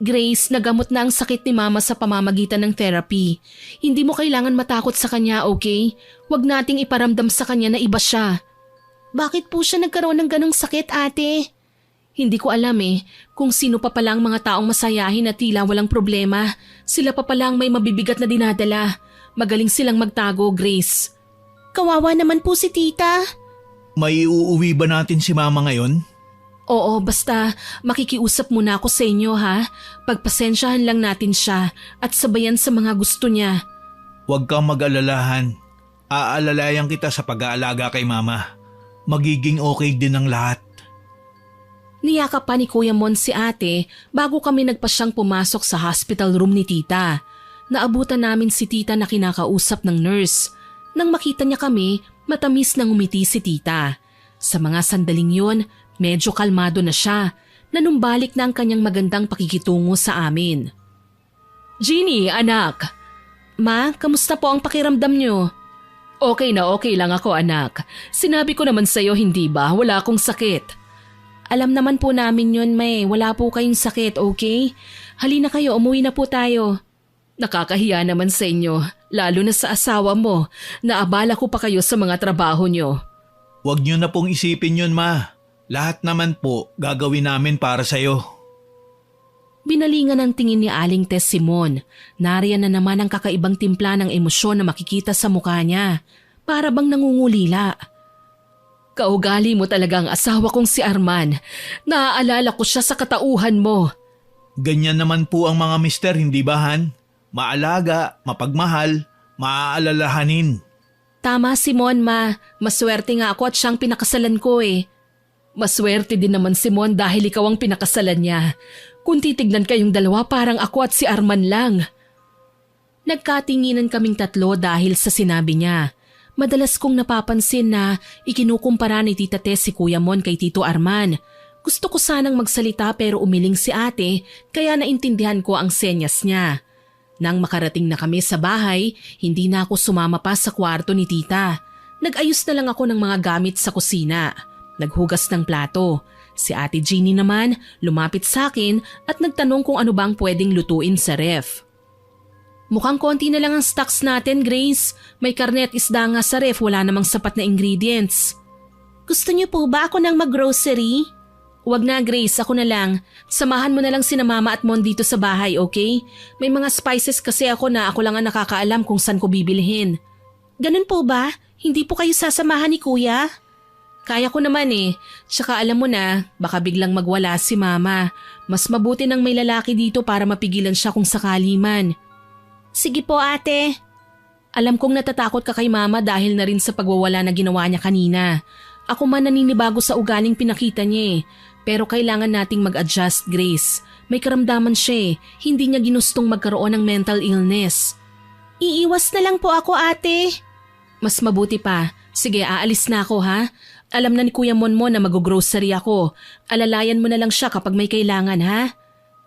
Grace, nagamot na ang sakit ni mama sa pamamagitan ng therapy. Hindi mo kailangan matakot sa kanya, okay? Huwag nating iparamdam sa kanya na iba siya. Bakit po siya nagkaroon ng ganong sakit, ate? Hindi ko alam kung sino pa palang mga taong masayahin na tila walang problema. Sila pa palang may mabibigat na dinadala. Magaling silang magtago, Grace. Kawawa naman po si tita. May uuwi ba natin si mama ngayon? Oo, basta makikiusap muna ako sa inyo ha. Pagpasensyahan lang natin siya at sabayan sa mga gusto niya. Huwag kang mag-alalahan. Aalalayan kita sa pag-aalaga kay mama. Magiging okay din ang lahat. Niyakap pa ni Kuya Mon si ate bago kami nagpasyang pumasok sa hospital room ni tita. Naabutan namin si tita na kinakausap ng nurse. Nang makita niya kami, matamis nang umiti si tita. Sa mga sandaling yun, medyo kalmado na siya. Nanumbalik na ang kanyang magandang pakikitungo sa amin. Jeannie, anak. Ma, kamusta po ang pakiramdam niyo? Okay na okay lang ako, anak. Sinabi ko naman sa'yo, hindi ba? Wala akong sakit. Alam naman po namin yun, May. Wala po kayong sakit, okay? Halina kayo, umuwi na po tayo. Nakakahiya naman sa inyo, lalo na sa asawa mo. Naabala ko pa kayo sa mga trabaho nyo. Huwag niyo na pong isipin yun, ma. Lahat naman po gagawin namin para sa'yo. Binalingan ang tingin ni Aling Tess Simon. Nariyan na naman ang kakaibang timpla ng emosyon na makikita sa mukha niya. Para bang nangungulila. Kaugali mo talaga ang asawa kong si Arman. Naaalala ko siya sa katauhan mo. Ganyan naman po ang mga mister, hindi ba, Han? Maalaga, mapagmahal, maaalalahanin. Tama, Simon, ma. Maswerte nga ako at siyang pinakasalan ko Maswerte din naman si Mon dahil ikaw ang pinakasalan niya. Kung titignan kayong dalawa parang ako at si Arman lang. Nagkatinginan kaming tatlo dahil sa sinabi niya. Madalas kong napapansin na ikinukumpara ni Tita Tess si Kuya Mon kay Tito Arman. Gusto ko sanang magsalita pero umiling si ate kaya naintindihan ko ang senyas niya. Nang makarating na kami sa bahay, hindi na ako sumama pa sa kwarto ni tita. Nag-ayos na lang ako ng mga gamit sa kusina. Naghugas ng plato. Si Ate Jeannie naman lumapit sa akin at nagtanong kung ano bang pwedeng lutuin sa ref. Mukhang konti na lang ang stocks natin, Grace. May karne at isda nga sa ref, wala namang sapat na ingredients. Gusto niyo po ba ako nang mag-grocery? Huwag na, Grace, ako na lang. Samahan mo na lang sina Mama at Mon dito sa bahay, okay? May mga spices kasi ako na ako lang ang nakakaalam kung saan ko bibilhin. Ganun po ba? Hindi po kayo sasamahan ni Kuya? Kaya ko naman Tsaka alam mo na, baka biglang magwala si Mama. Mas mabuti nang may lalaki dito para mapigilan siya kung sakali man. Sige po, ate. Alam kong natatakot ka kay Mama dahil na rin sa pagwawala na ginawa niya kanina. Ako man naninibago sa ugaling pinakita niya Pero kailangan nating mag-adjust, Grace. May karamdaman siya Hindi niya ginustong magkaroon ng mental illness. Iiwas na lang po ako, ate. Mas mabuti pa. Sige, aalis na ako, ha? Alam na ni Kuya Monmon na mag-grocery ako. Alalayan mo na lang siya kapag may kailangan, ha?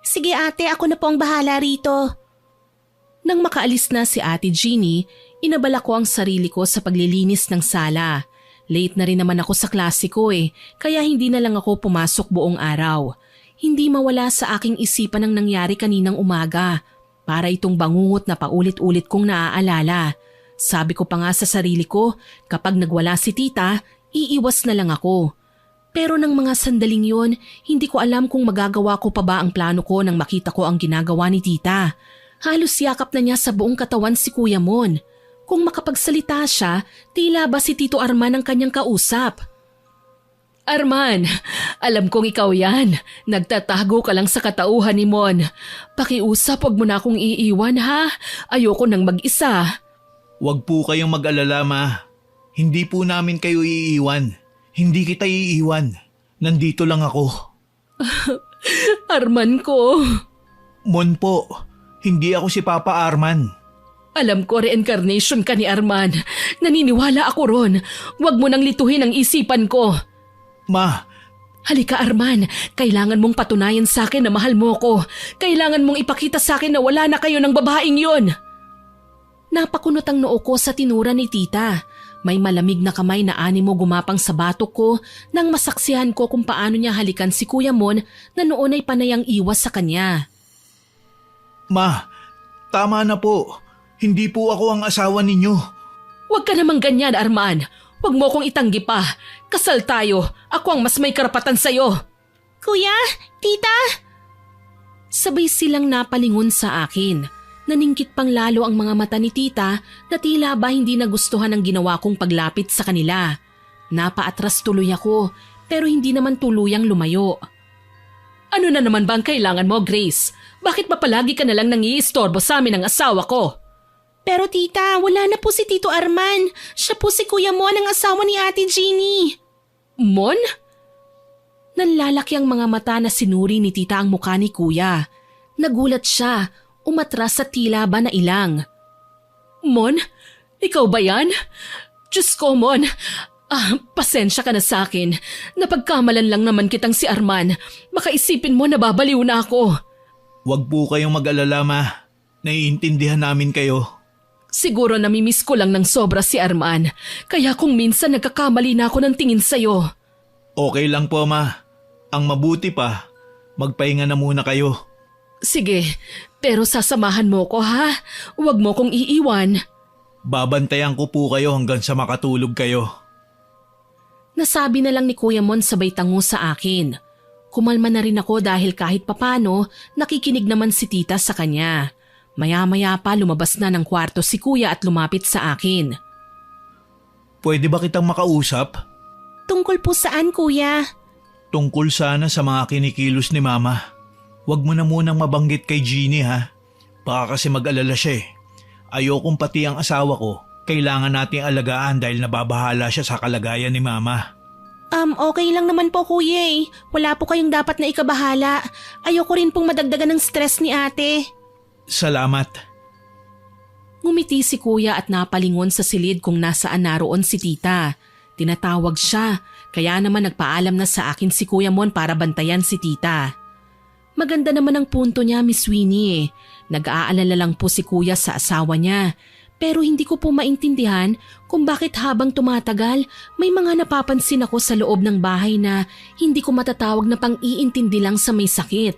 Sige, ate. Ako na po ang bahala rito. Nang makaalis na si Ate Jeannie, inabala ko ang sarili ko sa paglilinis ng sala. Late na rin naman ako sa klase ko kaya hindi na lang ako pumasok buong araw. Hindi mawala sa aking isipan ang nangyari kaninang umaga. Para itong bangungot na paulit-ulit kong naaalala. Sabi ko pa nga sa sarili ko, kapag nagwala si tita, iiwas na lang ako. Pero nang mga sandaling yon, hindi ko alam kung magagawa ko pa ba ang plano ko nang makita ko ang ginagawa ni tita. Halos yakap na niya sa buong katawan si Kuya Mon. Kung makapagsalita siya, tila ba si Tito Arman ang kanyang kausap? Arman, alam kong ikaw yan. Nagtatago ka lang sa katauhan ni Mon. Pakiusap, wag mo na akong iiwan ha. Ayoko nang mag-isa. Huwag po kayong mag-alala, ma. Hindi po namin kayo iiwan. Hindi kita iiwan. Nandito lang ako. Arman ko. Mon po, hindi ako si Papa Arman. Alam ko reincarnation ka ni Arman. Naniniwala ako ron. Huwag mo nang lituhin ang isipan ko. Ma. Halika Arman, kailangan mong patunayan sa akin na mahal mo ko. Kailangan mong ipakita sa akin na wala na kayo ng babaeng yon. Napakunot ang noo ko sa tinura ni tita. May malamig na kamay na animo gumapang sa batok ko nang masaksihan ko kung paano niya halikan si Kuya Mon na noon ay panayang iwas sa kanya. Ma, tama na po. Hindi po ako ang asawa ninyo. Huwag ka namang ganyan, Arman. Huwag mo kong itanggi pa. Kasal tayo. Ako ang mas may karapatan sa'yo. Kuya, tita. Sabay silang napalingon sa akin. Naningkit pang lalo ang mga mata ni tita na tila ba hindi nagustuhan ang ginawa kong paglapit sa kanila. Napaatras tuloy ako pero hindi naman tuluyang lumayo. Ano na naman ba ang kailangan mo, Grace? Bakit ba palagi ka nalang nangiistorbo sa amin ng asawa ko? Pero tita, wala na po si Tito Arman. Siya po si Kuya Mon ang asawa ni Ate Jeannie. Mon? Nanlalaki ang mga mata na sinuri ni tita ang mukha ni Kuya. Nagulat siya. Umatras sa tila ba na ilang. Mon? Ikaw ba yan? Diyos ko, Mon. Pasensya ka na sa akin. Napagkamalan lang naman kitang si Arman. Baka isipin mo nababaliw na ako. Huwag po kayong mag-alala, Ma. Naiintindihan namin kayo. Siguro namimiss ko lang ng sobra si Arman. Kaya kung minsan nagkakamali na ako ng tingin sa'yo. Okay lang po, Ma. Ang mabuti pa, magpahinga na muna kayo. Sige, pero sasamahan mo ko ha. Huwag mo kong iiwan. Babantayan ko po kayo hanggang sa makatulog kayo. Nasabi na lang ni Kuya Mon sabay tango sa akin. Kumalma na rin ako dahil kahit papano nakikinig naman si tita sa kanya. Maya-maya pa lumabas na ng kwarto si Kuya at lumapit sa akin. Pwede ba kitang makausap? Tungkol po saan, Kuya? Tungkol sana sa mga kinikilos ni Mama. Huwag mo na munang mabanggit kay Jeannie ha. Baka kasi mag-alala siya eh. Ayokong pati ang asawa ko. Kailangan nating alagaan dahil nababahala siya sa kalagayan ni Mama. Okay lang naman po, Kuya eh. Wala po kayong dapat na ikabahala. Ayoko rin pong madagdagan ng stress ni ate. Salamat. Ngumiti si Kuya at napalingon sa silid kung nasaan naroon si tita. Tinatawag siya, kaya naman nagpaalam na sa akin si Kuya Mon para bantayan si tita. Maganda naman ang punto niya, Miss Winnie. Nag-aalala lang po si Kuya sa asawa niya. Pero hindi ko po maintindihan kung bakit habang tumatagal may mga napapansin ako sa loob ng bahay na hindi ko matatawag na pang-iintindi lang sa may sakit.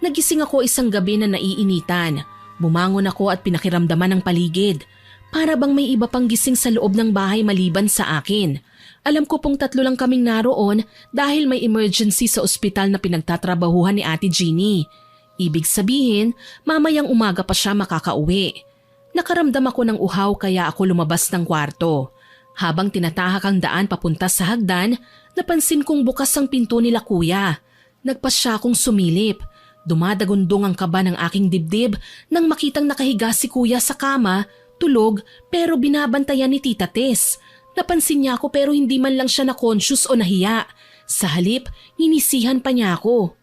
Nagising ako isang gabi na naiinitan. Bumangon ako at pinakiramdaman ang paligid. Para bang may iba pang gising sa loob ng bahay maliban sa akin. Alam ko pong 3 lang kaming naroon dahil may emergency sa ospital na pinagtatrabahuhan ni Ate Jeannie. Ibig sabihin, mamayang umaga pa siya makakauwi. Nakaramdam ako ng uhaw kaya ako lumabas ng kwarto. Habang tinatahak ang daan papunta sa hagdan, napansin kong bukas ang pinto nila Kuya. Nagpasya akong sumilip. Dumadagundong ang kaba ng aking dibdib nang makitang nakahiga si Kuya sa kama, tulog pero binabantayan ni Tita Tess. Napansin niya ako pero hindi man lang siya na-conscious o nahiya. Sa halip, ninisihan pa niya ako.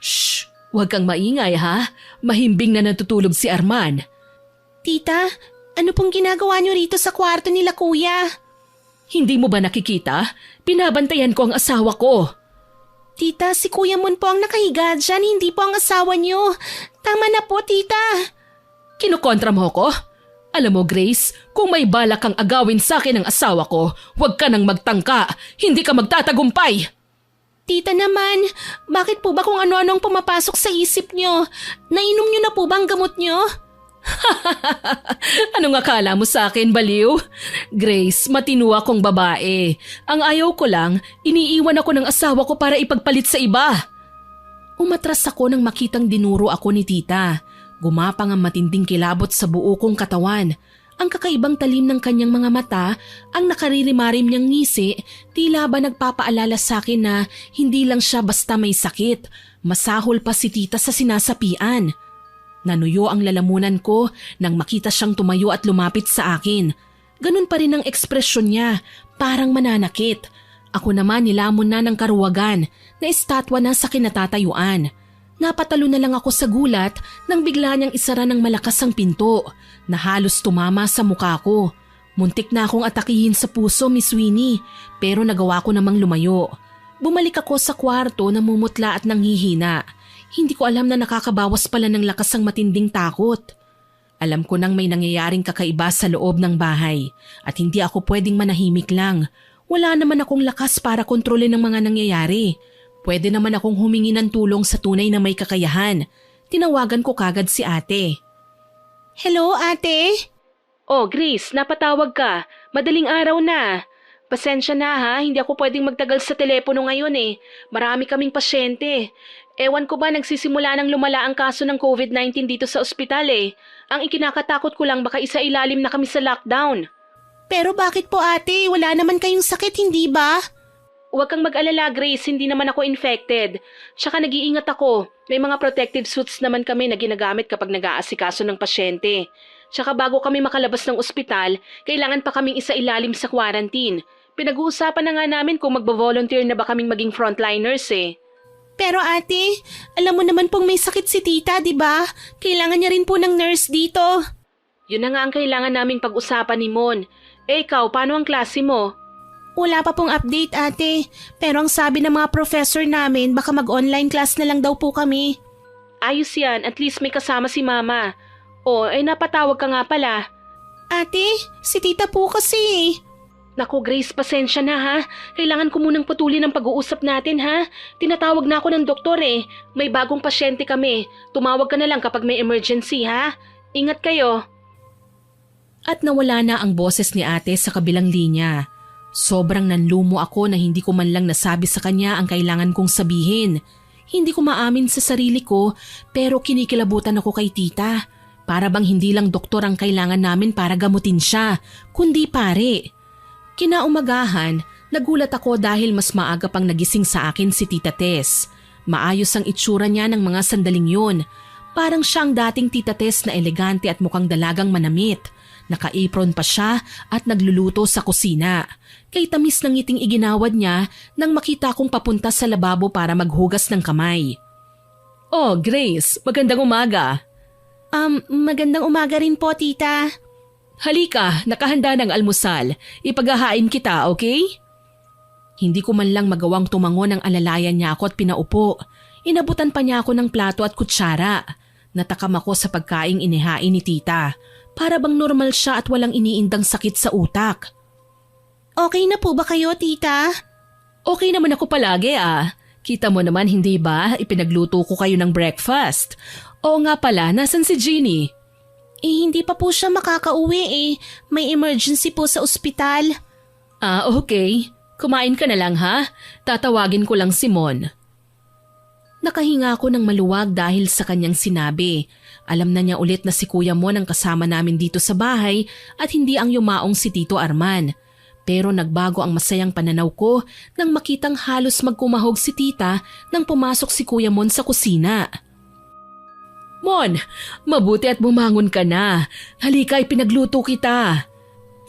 Shh! Huwag kang maingay ha. Mahimbing na natutulog si Arman. Tita, ano pong ginagawa niyo rito sa kwarto nila Kuya? Hindi mo ba nakikita? Binabantayan ko ang asawa ko. Tita, si Kuya Mon po ang nakahiga dyan, hindi po ang asawa niyo. Tama na po, Tita. Kinukontra mo ko? Alam mo, Grace, kung may balak kang agawin sa akin ng asawa ko, huwag ka nang magtangka. Hindi ka magtatagumpay. Tita naman, bakit po ba kung ano-anong pumapasok sa isip niyo? Nainom niyo na po ba ang gamot niyo? Anong akala mo sa akin, baliw? Grace, matino akong babae. Ang ayaw ko lang, iniiwan ako ng asawa ko para ipagpalit sa iba. Umatras ako nang makitang dinuro ako ni tita. Gumapang ang matinding kilabot sa buo kong katawan. Ang kakaibang talim ng kanyang mga mata, ang nakaririmarim niyang ngisi, tila ba nagpapaalala sa akin na hindi lang siya basta may sakit. Masahol pa si tita sa sinasapian. Nanuyo ang lalamunan ko nang makita siyang tumayo at lumapit sa akin. Ganun pa rin ang ekspresyon niya, parang mananakit. Ako naman nilamon na ng karuwagan na estatwa na sa kinatatayuan. Napatalo na lang ako sa gulat nang bigla niyang isara ng malakas ang pinto na halos tumama sa mukha ko. Muntik na akong atakihin sa puso, Miss Winnie, pero nagawa ko namang lumayo. Bumalik ako sa kwarto na mumutla at nanghihina. Hindi ko alam na nakakabawas pala ng lakas ang matinding takot. Alam ko nang may nangyayaring kakaiba sa loob ng bahay at hindi ako pwedeng manahimik lang. Wala naman akong lakas para kontrolin ang mga nangyayari. Pwede naman akong humingi ng tulong sa tunay na may kakayahan. Tinawagan ko kagad si ate. Hello, ate? Oh, Grace, napatawag ka. Madaling araw na. Pasensya na ha, hindi ako pwedeng magtagal sa telepono ngayon eh. Marami kaming pasyente. Ewan ko ba nagsisimula nang lumala ang kaso ng COVID-19 dito sa ospital eh. Ang ikinakatakot ko lang baka isa ilalim na kami sa lockdown. Pero bakit po ate? Wala naman kayong sakit, hindi ba? Huwag kang mag-alala, Grace, hindi naman ako infected. Tsaka nag-iingat ako. May mga protective suits naman kami na ginagamit kapag nag-aasikaso ng pasyente. Tsaka bago kami makalabas ng ospital, kailangan pa kaming isa ilalim sa quarantine. Pinag-uusapan na nga namin kung magbo-volunteer na ba kaming maging frontliners eh. Pero ate, alam mo naman pong may sakit si tita, di ba? Kailangan niya rin po ng nurse dito. Yun na nga ang kailangan naming pag-usapan ni Mon. Eh ikaw, paano ang klase mo? Wala pa pong update ate, pero ang sabi ng mga professor namin baka mag-online class na lang daw po kami. Ayos yan, at least may kasama si Mama. O, napatawag ka nga pala. Ate, si tita po kasi. Naku Grace, pasensya na ha. Kailangan ko munang putulin ang pag-uusap natin ha. Tinatawag na ako ng doktor eh. May bagong pasyente kami. Tumawag ka na lang kapag may emergency ha. Ingat kayo. At nawala na ang boses ni ate sa kabilang linya. Sobrang nanlumo ako na hindi ko man lang nasabi sa kanya ang kailangan kong sabihin. Hindi ko maamin sa sarili ko pero kinikilabutan ako kay tita. Para bang hindi lang doktor ang kailangan namin para gamutin siya, kundi pare. Kinaumagahan, nagulat ako dahil mas maaga pang nagising sa akin si Tita Tess. Maayos ang itsura niya ng mga sandaling yun. Parang siyang dating Tita Tess na elegante at mukhang dalagang manamit. Naka-apron pa siya at nagluluto sa kusina. Kay tamis ng ngiting iginawad niya nang makita kong papunta sa lababo para maghugas ng kamay. Oh, Grace, magandang umaga. Magandang umaga rin po, tita. Halika, nakahanda ng almusal. Ipaghahain kita, okay? Hindi ko man lang magawang tumango ng alalayan niya ako at pinaupo. Inabutan pa niya ako ng plato at kutsara. Natakam ako sa pagkaing inihain ni tita. Para bang normal siya at walang iniindang sakit sa utak. Okay na po ba kayo, tita? Okay naman ako palagi ah. Kita mo naman hindi ba, ipinagluto ko kayo ng breakfast. Oo nga pala, nasan si Jeannie? Hindi pa po siya makakauwi eh. May emergency po sa ospital. Ah, okay. Kumain ka na lang ha? Tatawagin ko lang si Mon. Nakahinga ako ng maluwag dahil sa kanyang sinabi. Alam na niya ulit na si Kuya Mon ang kasama namin dito sa bahay at hindi ang yumaong si Tito Arman. Pero nagbago ang masayang pananaw ko nang makitang halos magkumahog si tita nang pumasok si Kuya Mon sa kusina. Mon, mabuti at bumangon ka na. Halika, ipinagluto kita.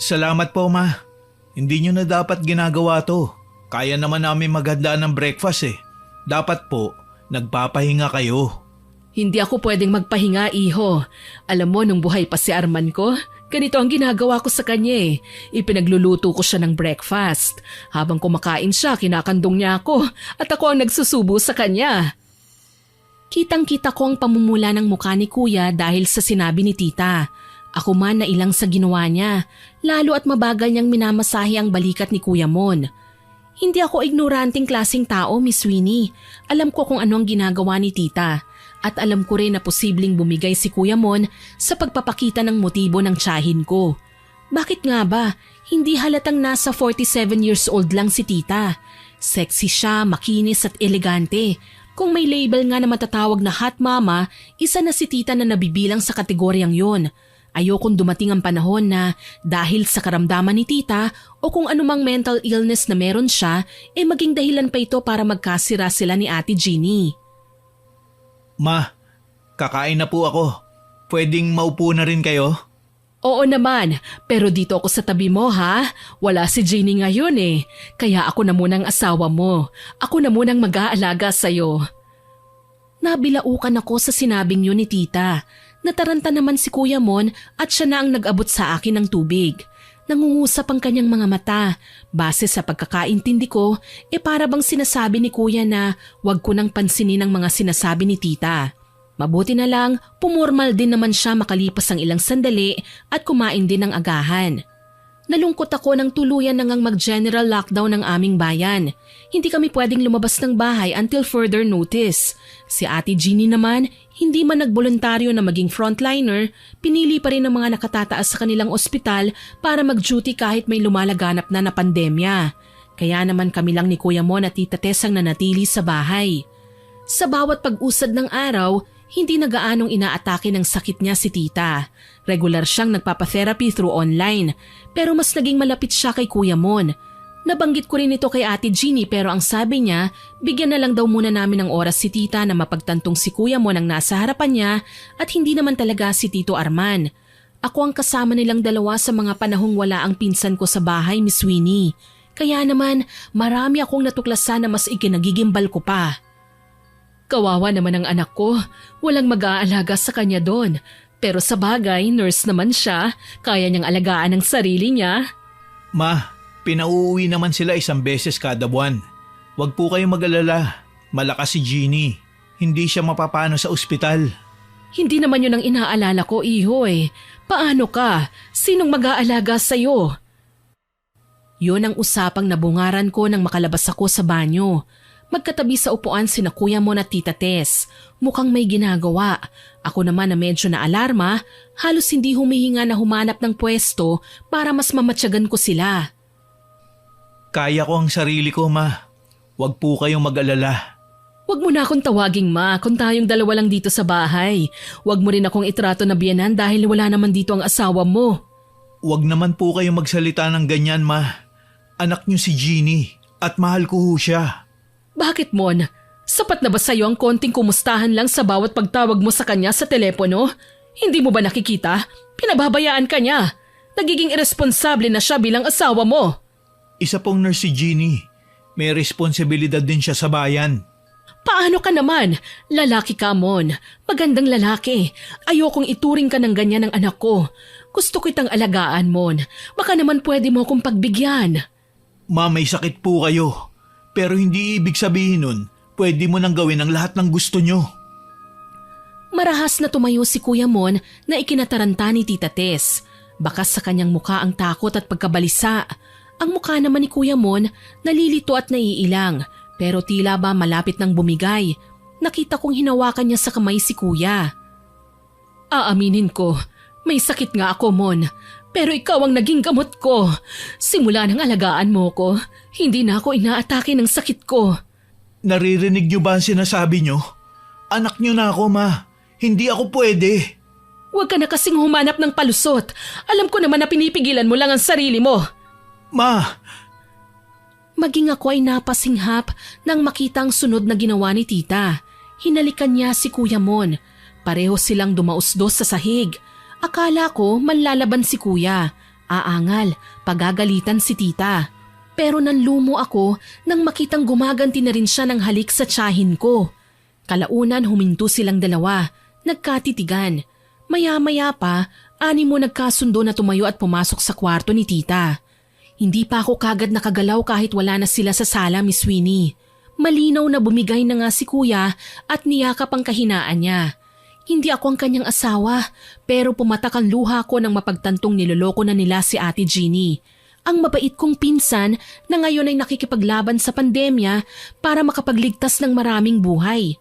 Salamat po, Ma. Hindi nyo na dapat ginagawa to. Kaya naman namin maghanda ng breakfast eh. Dapat po, nagpapahinga kayo. Hindi ako pwedeng magpahinga, iho. Alam mo, nung buhay pa si Arman ko, ganito ang ginagawa ko sa kanya eh. Ipinagluluto ko siya ng breakfast. Habang kumakain siya, kinakandong niya ako at ako ang nagsusubo sa kanya. Kitang-kita ko ang pamumula ng mukha ni Kuya dahil sa sinabi ni tita. Ako man na ilang sa ginawa niya, lalo at mabagal niyang minamasahe ang balikat ni Kuya Mon. Hindi ako ignoranting klaseng tao, Miss Winnie. Alam ko kung ano ang ginagawa ni tita. At alam ko rin na posibleng bumigay si Kuya Mon sa pagpapakita ng motibo ng tiyahin ko. Bakit nga ba? Hindi halatang nasa 47 years old lang si tita. Sexy siya, makinis at elegante. Kung may label nga na matatawag na hot mama, isa na si tita na nabibilang sa kategoryang yon. Ayokong dumating ang panahon na dahil sa karamdaman ni tita o kung anumang mental illness na meron siya, maging dahilan pa ito para magkasira sila ni Ate Jeannie. Ma, kakain na po ako. Pwedeng maupo na rin kayo? Oo naman, pero dito ako sa tabi mo ha. Wala si Jeannie ngayon eh. Kaya ako na munang asawa mo. Ako na munang mag-aalaga sa'yo. Nabilaukan ako sa sinabing yun ni tita. Nataranta naman si Kuya Mon at siya na ang nag-abot sa akin ng tubig. Nangungusap ang kanyang mga mata. Base sa pagkakaintindi ko, para bang sinasabi ni Kuya na wag ko nang pansinin ang mga sinasabi ni tita. Mabuti na lang, pumormal din naman siya makalipas ang ilang sandali at kumain din ng agahan. Nalungkot ako nang tuluyan na ngang mag-general lockdown ng aming bayan. Hindi kami pwedeng lumabas ng bahay until further notice. Si Ate Jeannie naman, hindi man nagboluntaryo na maging frontliner, pinili pa rin ng mga nakatataas sa kanilang ospital para mag-duty kahit may lumalaganap na pandemya. Kaya naman kami lang ni Kuya Mon at Tita Tess ang nanatili sa bahay. Sa bawat pag-usad ng araw, hindi na gaanong inaatake ng sakit niya si Tita. Regular siyang nagpapatherapy through online, pero mas naging malapit siya kay Kuya Mon. Nabanggit ko rin ito kay Ate Jeannie pero ang sabi niya, bigyan na lang daw muna namin ng oras si Tita na mapagtantong si Kuya Mon ang nasa harapan niya at hindi naman talaga si Tito Arman. Ako ang kasama nilang dalawa sa mga panahong wala ang pinsan ko sa bahay, Miss Winnie. Kaya naman, marami akong natuklasan na mas ikinagigimbal ko pa. Kawawa naman ang anak ko, walang mag-aalaga sa kanya doon. Pero sa bagay, nurse naman siya, kaya niyang alagaan ang sarili niya. Ma, pinauuwi naman sila 1 beses kada buwan. Huwag po kayong mag-alala. Malakas si Jeannie. Hindi siya mapapano sa ospital. Hindi naman yun ang inaalala ko, iho eh. Paano ka? Sinong mag-aalaga sa'yo? Yun ang usapang nabungaran ko nang makalabas ako sa banyo. Magkatabi sa upuan sina Kuya Mon at Tita Tess. Mukhang may ginagawa. Ako naman na medyo na alarma, halos hindi humihinga na humanap ng pwesto para mas mamatyagan ko sila. Kaya ko ang sarili ko, Ma. Huwag po kayong mag-alala. Huwag mo na akong tawaging ma kung tayong dalawa lang dito sa bahay. Huwag mo rin akong itrato na biyenan dahil wala naman dito ang asawa mo. Huwag naman po kayong magsalita ng ganyan, Ma. Anak niyo si Jeannie at mahal ko ho siya. Bakit, Mon? Sapat na ba sa'yo ang konting kumustahan lang sa bawat pagtawag mo sa kanya sa telepono? Hindi mo ba nakikita? Pinababayaan ka niya. Nagiging irresponsable na siya bilang asawa mo. Isa pong nurse si Jeannie. May responsibilidad din siya sa bayan. Paano ka naman? Lalaki ka, Mon. Magandang lalaki. Ayokong ituring ka ng ganyan ng anak ko. Gusto kitang alagaan, Mon. Baka naman pwede mo akong pagbigyan. Ma, may sakit po kayo. Pero hindi ibig sabihin nun, pwede mo nang gawin ang lahat ng gusto nyo. Marahas na tumayo si Kuya Mon na ikinataranta ni Tita Tess. Bakas sa kanyang mukha ang takot at pagkabalisa. Ang mukha naman ni Kuya Mon nalilito at naiilang, pero tila ba malapit nang bumigay. Nakita kong hinawakan niya sa kamay si Kuya. Aaminin ko, may sakit nga ako, Mon. Pero ikaw ang naging gamot ko. Simula nang alagaan mo ko, hindi na ako inaatake ng sakit ko. Naririnig niyo ba ang sinasabi niyo? Anak niyo na ako, Ma. Hindi ako pwede. Huwag ka na kasing humanap ng palusot. Alam ko naman na pinipigilan mo lang ang sarili mo. Ma! Maging ako ay napasinghap nang makita ang sunod na ginawa ni Tita. Hinalikan niya si Kuya Mon. Pareho silang dumausdos sa sahig. Akala ko manlalaban si Kuya. Aangal, pagagalitan si Tita. Pero nanlumo ako nang makitang gumaganti na rin siya ng halik sa tiyahin ko. Kalaunan huminto silang dalawa, nagkatitigan. Maya-maya pa, animo nagkasundo na tumayo at pumasok sa kwarto ni Tita. Hindi pa ako kagad nakagalaw kahit wala na sila sa sala, Miss Winnie. Malinaw na bumigay na nga si Kuya at niyakap ang kahinaan niya. Hindi ako ang kanyang asawa, pero pumatak ang luha ko nang mapagtantong niloloko na nila si Ate Jeannie. Ang mabait kong pinsan na ngayon ay nakikipaglaban sa pandemya para makapagligtas ng maraming buhay.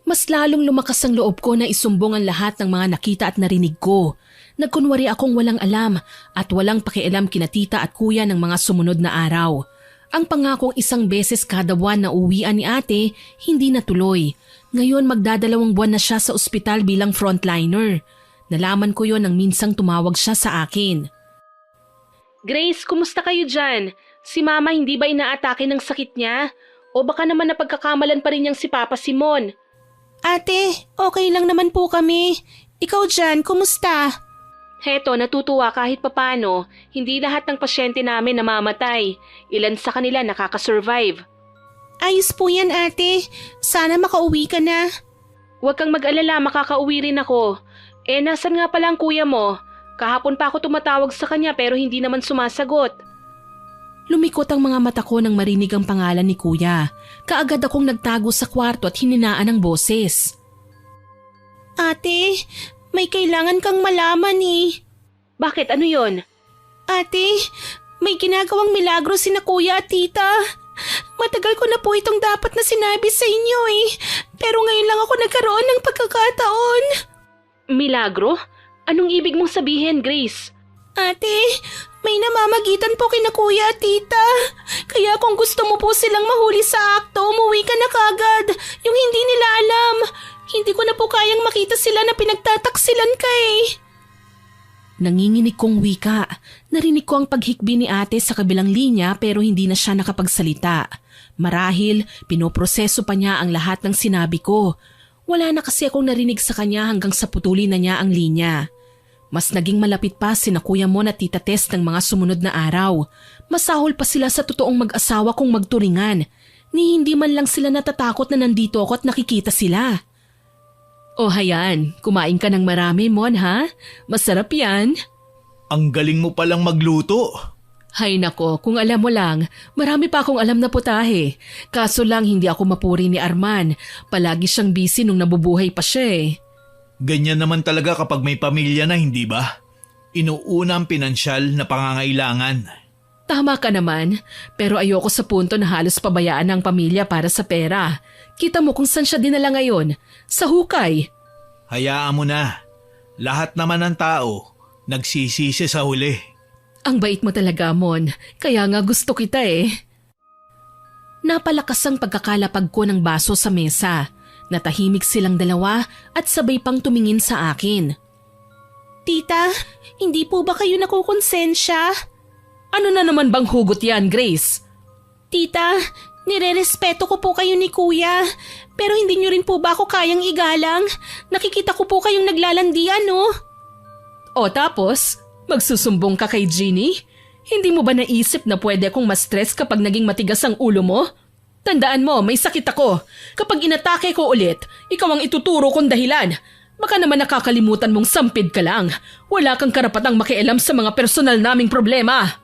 Mas lalong lumakas ang loob ko na isumbong ang lahat ng mga nakita at narinig ko. Nagkunwari akong walang alam at walang pakialam kina Tita at Kuya ng mga sumunod na araw. Ang pangakong 1 beses kada buwan na uwian ni ate, hindi natuloy. Ngayon magdadalawang buwan na siya sa ospital bilang frontliner. Nalaman ko yon nang minsang tumawag siya sa akin. Grace, kumusta kayo dyan? Si Mama hindi ba inaatake ng sakit niya? O baka naman napagkakamalan pa rin niyang si Papa Simon? Ate, okay lang naman po kami. Ikaw dyan, kumusta? Heto, natutuwa kahit papano. Hindi lahat ng pasyente namin namamatay. Ilan sa kanila nakakasurvive. Ayos po yan, ate. Sana makauwi ka na. Huwag kang mag-alala, makakauwi rin ako. Nasan nga pala ang kuya mo? Kahapon pa ako tumatawag sa kanya pero hindi naman sumasagot. Lumikot ang mga mata ko nang marinig ang pangalan ni Kuya. Kaagad akong nagtago sa kwarto at hininaan ang boses. Ate, may kailangan kang malaman eh. Bakit? Ano yon? Ate, may ginagawang milagro sina kuya at tita. Matagal ko na po itong dapat na sinabi sa inyo eh. Pero ngayon lang ako nagkaroon ng pagkakataon. Milagro? Anong ibig mong sabihin, Grace? Ate, may namamagitan po kina kuya at tita. Kaya kung gusto mo po silang mahuli sa akto, umuwi ka na kagad. Yung hindi nila alam. Hindi ko na po kayang makita sila na pinagtataksilan ka eh. Nanginginig kong wika. Narinig ko ang paghikbi ni ate sa kabilang linya pero hindi na siya nakapagsalita. Marahil, pinoproseso pa niya ang lahat ng sinabi ko. Wala na kasi akong narinig sa kanya hanggang sa putulin na niya ang linya. Mas naging malapit pa sina Kuya Mon at Tita Tess ng mga sumunod na araw. Masahol pa sila sa totoong mag-asawa kong magturingan. Ni hindi man lang sila natatakot na nandito ako at nakikita sila. O hayan, kumain ka ng marami, Mon ha? Masarap yan. Ang galing mo palang magluto. Hay nako, kung alam mo lang, marami pa akong alam na putahe. Kaso lang hindi ako mapuri ni Arman. Palagi siyang busy nung nabubuhay pa siya eh. Ganyan naman talaga kapag may pamilya na, hindi ba? Inuuna ang pinansyal na pangangailangan. Tama ka naman, pero ayoko sa punto na halos pabayaan ang pamilya para sa pera. Kita mo kung saan siya dinala ngayon, sa hukay. Hayaan mo na. Lahat naman ng tao, nagsisisi sa huli. Ang bait mo talaga, Mon. Kaya nga gusto kita eh. Napalakas ang pagkakalapag ko ng baso sa mesa. Natahimik silang dalawa at sabay pang tumingin sa akin. Tita, hindi po ba kayo nakukonsensya? Ano na naman bang hugot yan, Grace? Tita, nire-respeto ko po kayo ni Kuya. Pero hindi niyo rin po ba ako kayang igalang? Nakikita ko po kayong naglalandian, no? O tapos, magsusumbong ka kay Jeannie? Hindi mo ba naisip na pwede akong ma-stress kapag naging matigas ang ulo mo? Tandaan mo, may sakit ako. Kapag inatake ko ulit, ikaw ang ituturo kong dahilan. Baka naman nakakalimutan mong sampid ka lang. Wala kang karapatang makialam sa mga personal naming problema.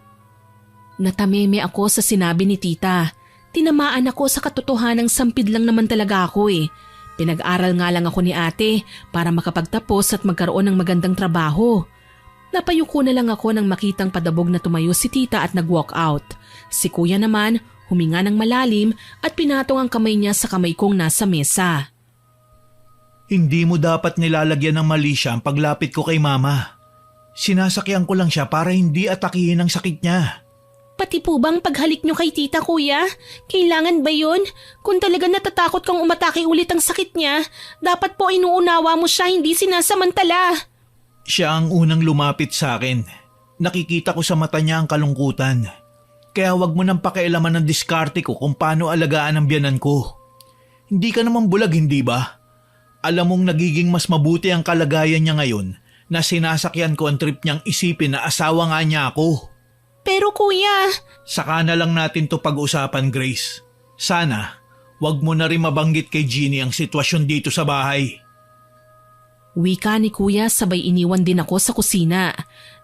Natameme ako sa sinabi ni tita. Tinamaan ako sa katotohanang sampid lang naman talaga ako eh. Pinag-aral nga lang ako ni ate para makapagtapos at magkaroon ng magandang trabaho. Napayuko na lang ako nang makitang padabog na tumayo si tita at nag-walk out. Si kuya naman, huminga ng malalim at pinatong ang kamay niya sa kamay kong nasa mesa. Hindi mo dapat nilalagyan ng mali siya ang paglapit ko kay mama. Sinasakyan ko lang siya para hindi atakihin ang sakit niya. Pati po bang paghalik niyo kay tita, kuya? Kailangan ba yun? Kung talaga natatakot kang umatake ulit ang sakit niya, dapat po inuunawa mo siya, hindi sinasamantala. Siya ang unang lumapit sa akin. Nakikita ko sa mata niya ang kalungkutan. Kaya wag mo nang pakialaman ng diskarte ko kung paano alagaan ang biyanan ko. Hindi ka naman bulag, hindi ba? Alam mong nagiging mas mabuti ang kalagayan niya ngayon na sinasakyan ko ang trip niyang isipin na asawa nga niya ako. Pero kuya… Saka na lang natin to pag-usapan, Grace. Sana, wag mo na rin mabanggit kay Jeannie ang sitwasyon dito sa bahay. Wika ni kuya sabay iniwan din ako sa kusina.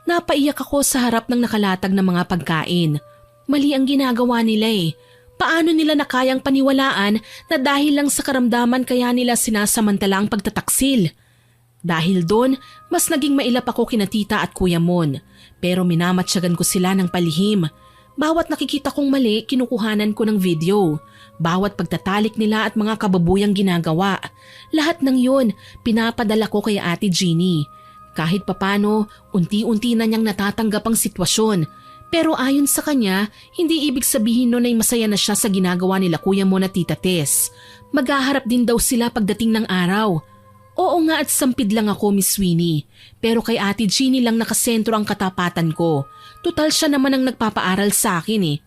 Napaiyak ako sa harap ng nakalatag na mga pagkain. Mali ang ginagawa nila eh. Paano nila nakayang paniwalaan na dahil lang sa karamdaman kaya nila sinasamantala ang pagtataksil? Dahil doon, mas naging mailap ako kina tita at Kuya Mon. Pero minamatsyagan ko sila ng palihim. Bawat nakikita kong mali, kinukuhanan ko ng video. Bawat pagtatalik nila at mga kababuyang ginagawa. Lahat ng yun, pinapadala ko kay Ate Jeannie. Kahit papano, unti-unti na niyang natatanggap ang sitwasyon. Pero ayon sa kanya, hindi ibig sabihin nun ay masaya na siya sa ginagawa nila Kuya Mon at Tita Tess. Maghaharap din daw sila pagdating ng araw. Oo nga at sampid lang ako, Miss Winnie. Pero kay Ate Jeannie lang nakasentro ang katapatan ko. Tutal siya naman ang nagpapaaral sa akin eh.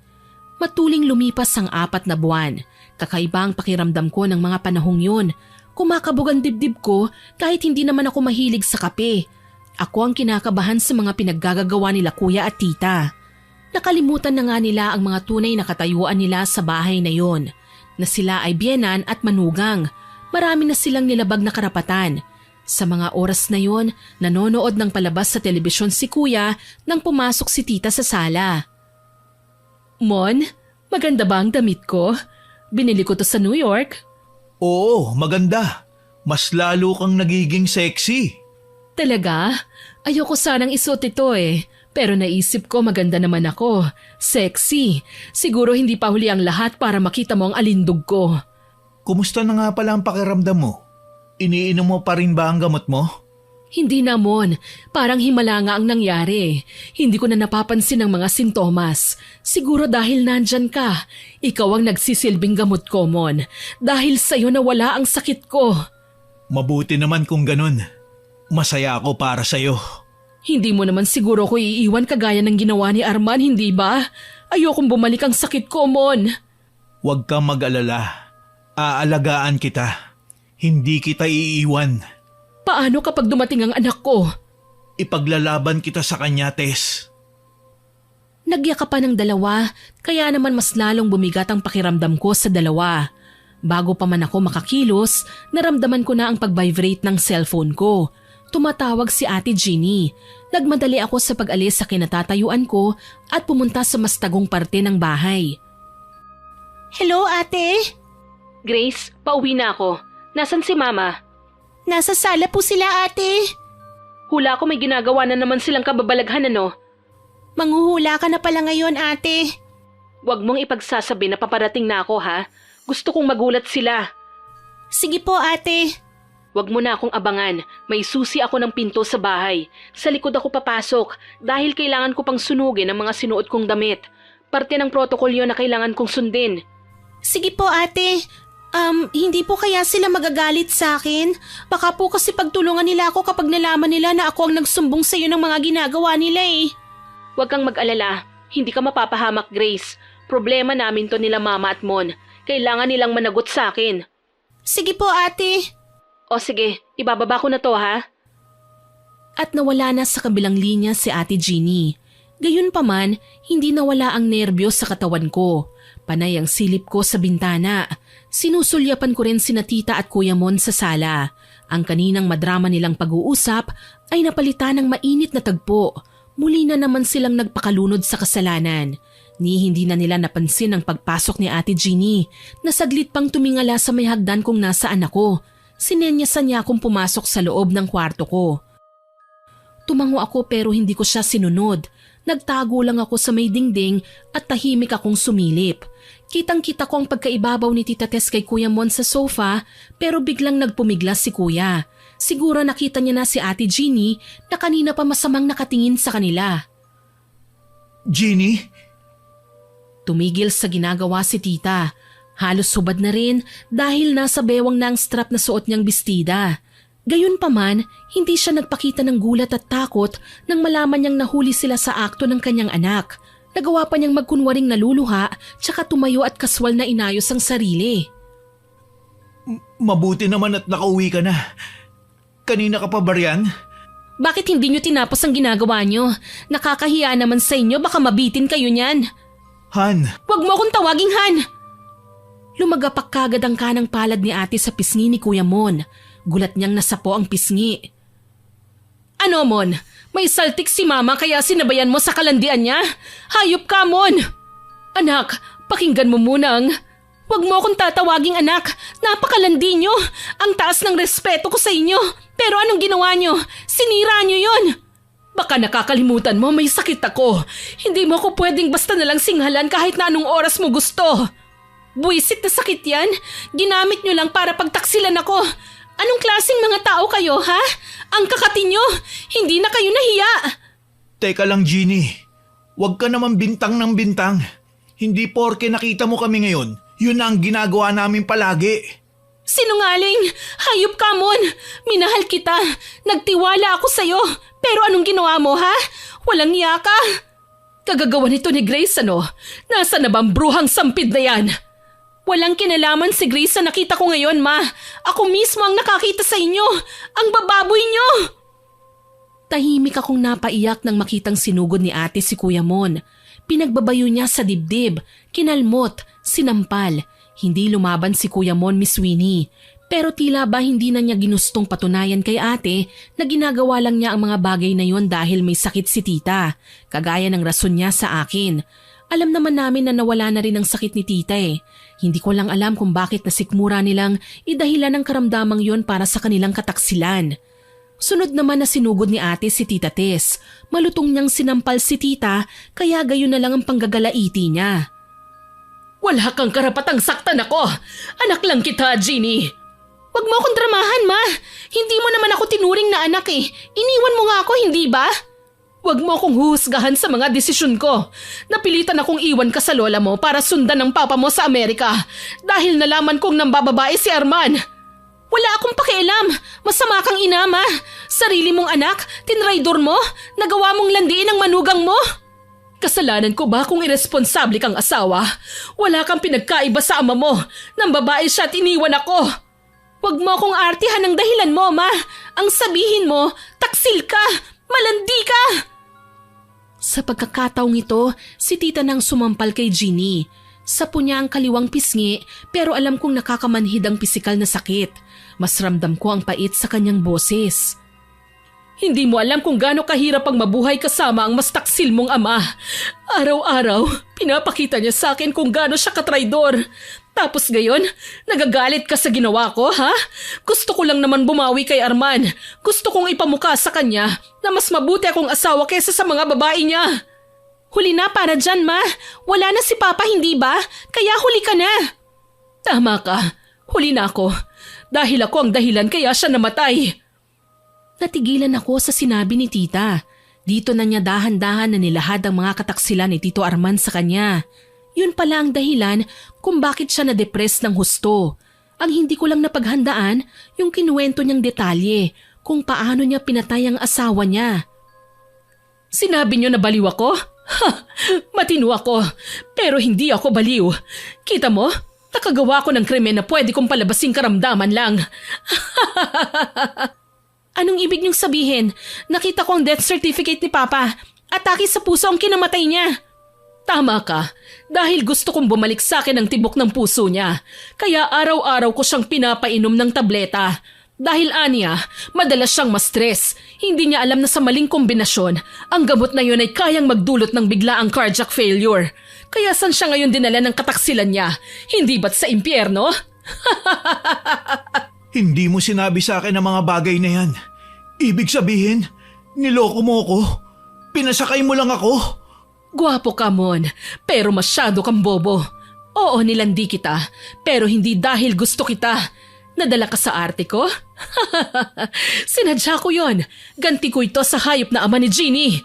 Matuling lumipas ang 4 na buwan. Kakaiba ang pakiramdam ko ng mga panahong yun. Kumakabog ang dibdib ko kahit hindi naman ako mahilig sa kape. Ako ang kinakabahan sa mga pinaggagawa nila kuya at tita. Nakalimutan na nga nila ang mga tunay na katayuan nila sa bahay na yon. Na sila ay biyenan at manugang. Marami na silang nilabag na karapatan. Sa mga oras na yon, nanonood ng palabas sa telebisyon si kuya nang pumasok si tita sa sala. Mon, maganda ba ang damit ko? Binili ko to sa New York. Oo, maganda. Mas lalo kang nagiging sexy. Talaga? Ayoko sanang isuot ito eh. Pero naisip ko maganda naman ako. Sexy. Siguro hindi pa huli ang lahat para makita mo ang alindog ko. Kumusta na nga pala ang pakiramdam mo? Iniinom mo pa rin ba ang gamot mo? Hindi na, Mon. Parang himala nga ang nangyari. Hindi ko na napapansin ang mga sintomas. Siguro dahil nandyan ka. Ikaw ang nagsisilbing gamot ko, Mon. Dahil sa'yo nawala ang sakit ko. Mabuti naman kung ganun. Masaya ako para sa'yo. Hindi mo naman siguro ko iiwan kagaya ng ginawa ni Arman, hindi ba? Ayokong bumalik ang sakit ko, Mon. Huwag kang mag-alala. Aalagaan kita. Hindi kita iiwan. Paano kapag dumating ang anak ko? Ipaglalaban kita sa kanya, Tess. Nagyakapan ng dalawa, kaya naman mas lalong bumigat ang pakiramdam ko sa dalawa. Bago pa man ako makakilos, naramdaman ko na ang pag-vibrate ng cellphone ko. Tumatawag si Ate Jeannie. Nagmadali ako sa pag-alis sa kinatatayuan ko at pumunta sa mas tagong parte ng bahay. Hello, ate? Grace, pauwi na ako. Nasaan si Mama? Nasa sala po sila, ate. Hula ko may ginagawa na naman silang kababalaghan ano. Manghuhula ka na pala ngayon, ate. Huwag mong ipagsasabi na paparating na ako ha. Gusto kong magulat sila. Sige po, ate. Huwag mo na akong abangan. May susi ako ng pinto sa bahay. Sa likod ako papasok dahil kailangan ko pang sunugin ang mga sinuot kong damit. Parte ng protocol yun na kailangan kong sundin. Sige po, ate. Hindi po kaya sila magagalit sa akin? Baka po kasi pagtulungan nila ako kapag nalaman nila na ako ang nagsumbong sa iyo ng mga ginagawa nila eh. Huwag kang mag-alala. Hindi ka mapapahamak, Grace. Problema namin to nila Mama at Mon. Kailangan nilang managot sa akin. Sige po, ate. O sige, ibababa ko na to ha. At nawala na sa kabilang linya si Ate Jeannie. Gayunpaman, hindi nawala ang nerbiyos sa katawan ko. Panay ang silip ko sa bintana. Sinusulyapan ko rin sina Tita at Kuya Mon sa sala. Ang kaninang madrama nilang pag-uusap ay napalitan ng mainit na tagpo. Muli na naman silang nagpakalunod sa kasalanan. Ni hindi na nila napansin ang pagpasok ni Ate Jeannie na saglit pang tumingala sa may hagdan kung nasaan ako. Sinenyasan niya akong pumasok sa loob ng kwarto ko. Tumango ako pero hindi ko siya sinunod. Nagtago lang ako sa may dingding at tahimik akong sumilip. Kitang-kita ko ang pagkaibabaw ni Tita Tess kay Kuya Mon sa sofa pero biglang nagpumiglas si Kuya. Siguro nakita niya na si Ate Jeannie na kanina pa masamang nakatingin sa kanila. Jeannie? Tumigil sa ginagawa si Tita. Halos subad na rin dahil nasa bewang na ang strap na suot niyang bestida. Gayunpaman, hindi siya nagpakita ng gulat at takot nang malaman niyang nahuli sila sa akto ng kanyang anak. Nagawa pa niyang magkunwaring naluluha tsaka tumayo at kaswal na inayos ang sarili. Mabuti naman at nakauwi ka na. Kanina ka pa ba riyan? Bakit hindi niyo tinapos ang ginagawa niyo? Nakakahiya naman sa inyo, baka mabitin kayo niyan. Han! Huwag mo akong tawaging Han! Lumagapak kagad ang kanang palad ni ate sa pisngi ni Kuya Mon. Gulat niyang nasapo ang pisngi. Ano, Mon? May saltik si Mama kaya sinabayan mo sa kalandian niya? Hayop ka, Mon! Anak, pakinggan mo muna ang... Huwag mo akong tatawaging anak. Napakalandi niyo. Ang taas ng respeto ko sa inyo. Pero anong ginawa niyo? Sinira niyo yun. Baka nakakalimutan mo may sakit ako. Hindi mo ako pwedeng basta nalang singhalan kahit na anong oras mo gusto. Buwisit na sakit yan. Ginamit niyo lang para pagtaksilan ako. Anong klaseng mga tao kayo, ha? Ang kakati nyo, hindi na kayo nahiya. Teka lang, Jeannie. Huwag ka naman bintang ng bintang. Hindi porke nakita mo kami ngayon, yun na ang ginagawa namin palagi. Sinungaling! Hayop ka, Mon! Minahal kita. Nagtiwala ako sa'yo. Pero anong ginawa mo, ha? Walang iya ka. Kagagawa nito ni Grace, ano? Nasaan na bang bruhang sampid na yan? Walang kinalaman si Grace sa nakita ko ngayon, Ma. Ako mismo ang nakakita sa inyo. Ang bababoy nyo! Tahimik akong napaiyak nang makitang sinugod ni ate si Kuya Mon. Pinagbabayo niya sa dibdib, kinalmot, sinampal. Hindi lumaban si Kuya Mon, Miss Winnie. Pero tila ba hindi na niya ginustong patunayan kay ate na ginagawa lang niya ang mga bagay na yon dahil may sakit si tita. Kagaya ng rason niya sa akin. Alam naman namin na nawala na rin ang sakit ni tita eh. Hindi ko lang alam kung bakit nasikmura nilang idahilan ng karamdamang yon para sa kanilang kataksilan. Sunod naman na sinugod ni ate si Tita Tess. Malutong niyang sinampal si tita kaya gayon na lang ang panggagalaiti niya. Wala kang karapatang saktan ako! Anak lang kita, Jeannie! Wag mo akong dramahan, ma. Hindi mo naman ako tinuring na anak eh. Iniwan mo nga ako, hindi ba? Wag mo akong huhusgahan sa mga desisyon ko. Napilitan akong iwan ka sa lola mo para sundan ng papa mo sa Amerika dahil nalaman kong nambababae si Arman. Wala akong pakialam. Masama kang ina, ma. Sarili mong anak, tinraidor mo, nagawa mong landiin ang manugang mo. Kasalanan ko ba kung iresponsable kang asawa? Wala kang pinagkaiba sa ama mo. Nambabae siya at iniwan ako. Huwag mo akong artihan ng dahilan mo, ma. Ang sabihin mo, taksil ka, malandi ka. Sa pagkakataong ito, si tita nang sumampal kay Jeannie. Sapo niya ang kaliwang pisngi pero alam kong nakakamanhid ang pisikal na sakit. Mas ramdam ko ang pait sa kanyang boses. Hindi mo alam kung gaano kahirap ang mabuhay kasama ang mas taksil mong ama. Araw-araw, pinapakita niya sa akin kung gaano siya katraidor. Tapos gayon, nagagalit ka sa ginawa ko, ha? Gusto ko lang naman bumawi kay Arman. Gusto kong ipamukha sa kanya na mas mabuti akong asawa kaysa sa mga babae niya. Huli na para dyan, ma. Wala na si Papa, hindi ba? Kaya huli ka na. Tama ka. Huli na ako. Dahil ako ang dahilan kaya siya namatay. Natigilan ako sa sinabi ni tita. Dito na niya dahan-dahan na nilahad ang mga kataksilan ni Tito Arman sa kanya. Yun pala ang dahilan kung bakit siya na-depress ng husto. Ang hindi ko lang napaghandaan, yung kinuwento niyang detalye kung paano niya pinatay ang asawa niya. Sinabi niyo na baliw ako? Ha! Matino ako, pero hindi ako baliw. Kita mo? Nakagawa ko ng krimen na pwede kong palabasing karamdaman lang. Anong ibig niyong sabihin? Nakita ko ang death certificate ni Papa. Atake sa puso ang kinamatay niya. Tama ka, dahil gusto kong bumalik sa akin ang tibok ng puso niya. Kaya araw-araw ko siyang pinapainom ng tableta. Dahil aniya, madalas siyang ma-stress. Hindi niya alam na sa maling kombinasyon, ang gamot na yun ay kayang magdulot ng biglaang cardiac failure. Kaya saan siya ngayon dinala ng kataksilan niya? Hindi ba't sa impyerno? Hindi mo sinabi sa akin ang mga bagay na yan. Ibig sabihin, niloko mo ako. Pinasakay mo lang ako. Gwapo ka, Mon, pero masyado kang bobo. Oo, nilandi kita, pero hindi dahil gusto kita. Nadala ka sa arte ko? Sinadya ko yon. Ganti ko ito sa hayop na ama ni Jeannie.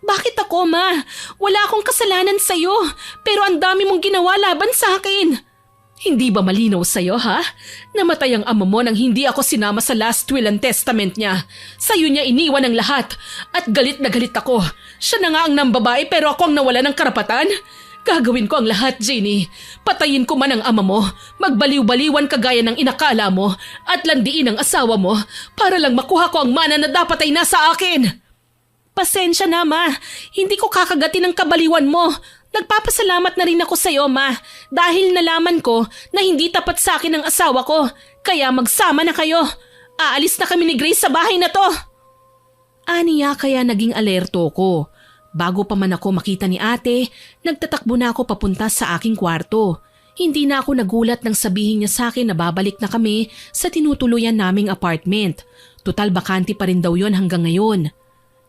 Bakit ako, ma? Wala akong kasalanan sa'yo, pero ang dami mong ginawa laban sa akin. Hindi ba malinaw sa'yo, ha? Namatay ang ama mo nang hindi ako sinama sa last will and testament niya. Sa'yo niya iniwan ang lahat. At galit na galit ako. Siya na nga ang nambabae pero ako ang nawala ng karapatan. Gagawin ko ang lahat, Jeannie. Patayin ko man ang ama mo, magbaliw-baliwan kagaya ng inakala mo, at landiin ang asawa mo para lang makuha ko ang mana na dapat ay nasa akin. Pasensya na, ma. Hindi ko kakagatin ang kabaliwan mo. Nagpapasalamat na rin ako sa iyo, ma, dahil nalaman ko na hindi tapat sa akin ang asawa ko. Kaya magsama na kayo. Aalis na kami ni Grace sa bahay na to. Aniya kaya naging alerto ko. Bago pa man ako makita ni ate, nagtatakbo na ako papunta sa aking kwarto. Hindi na ako nagulat nang sabihin niya sa akin na babalik na kami sa tinutuluyan naming apartment. Tutal bakante pa rin daw yon hanggang ngayon.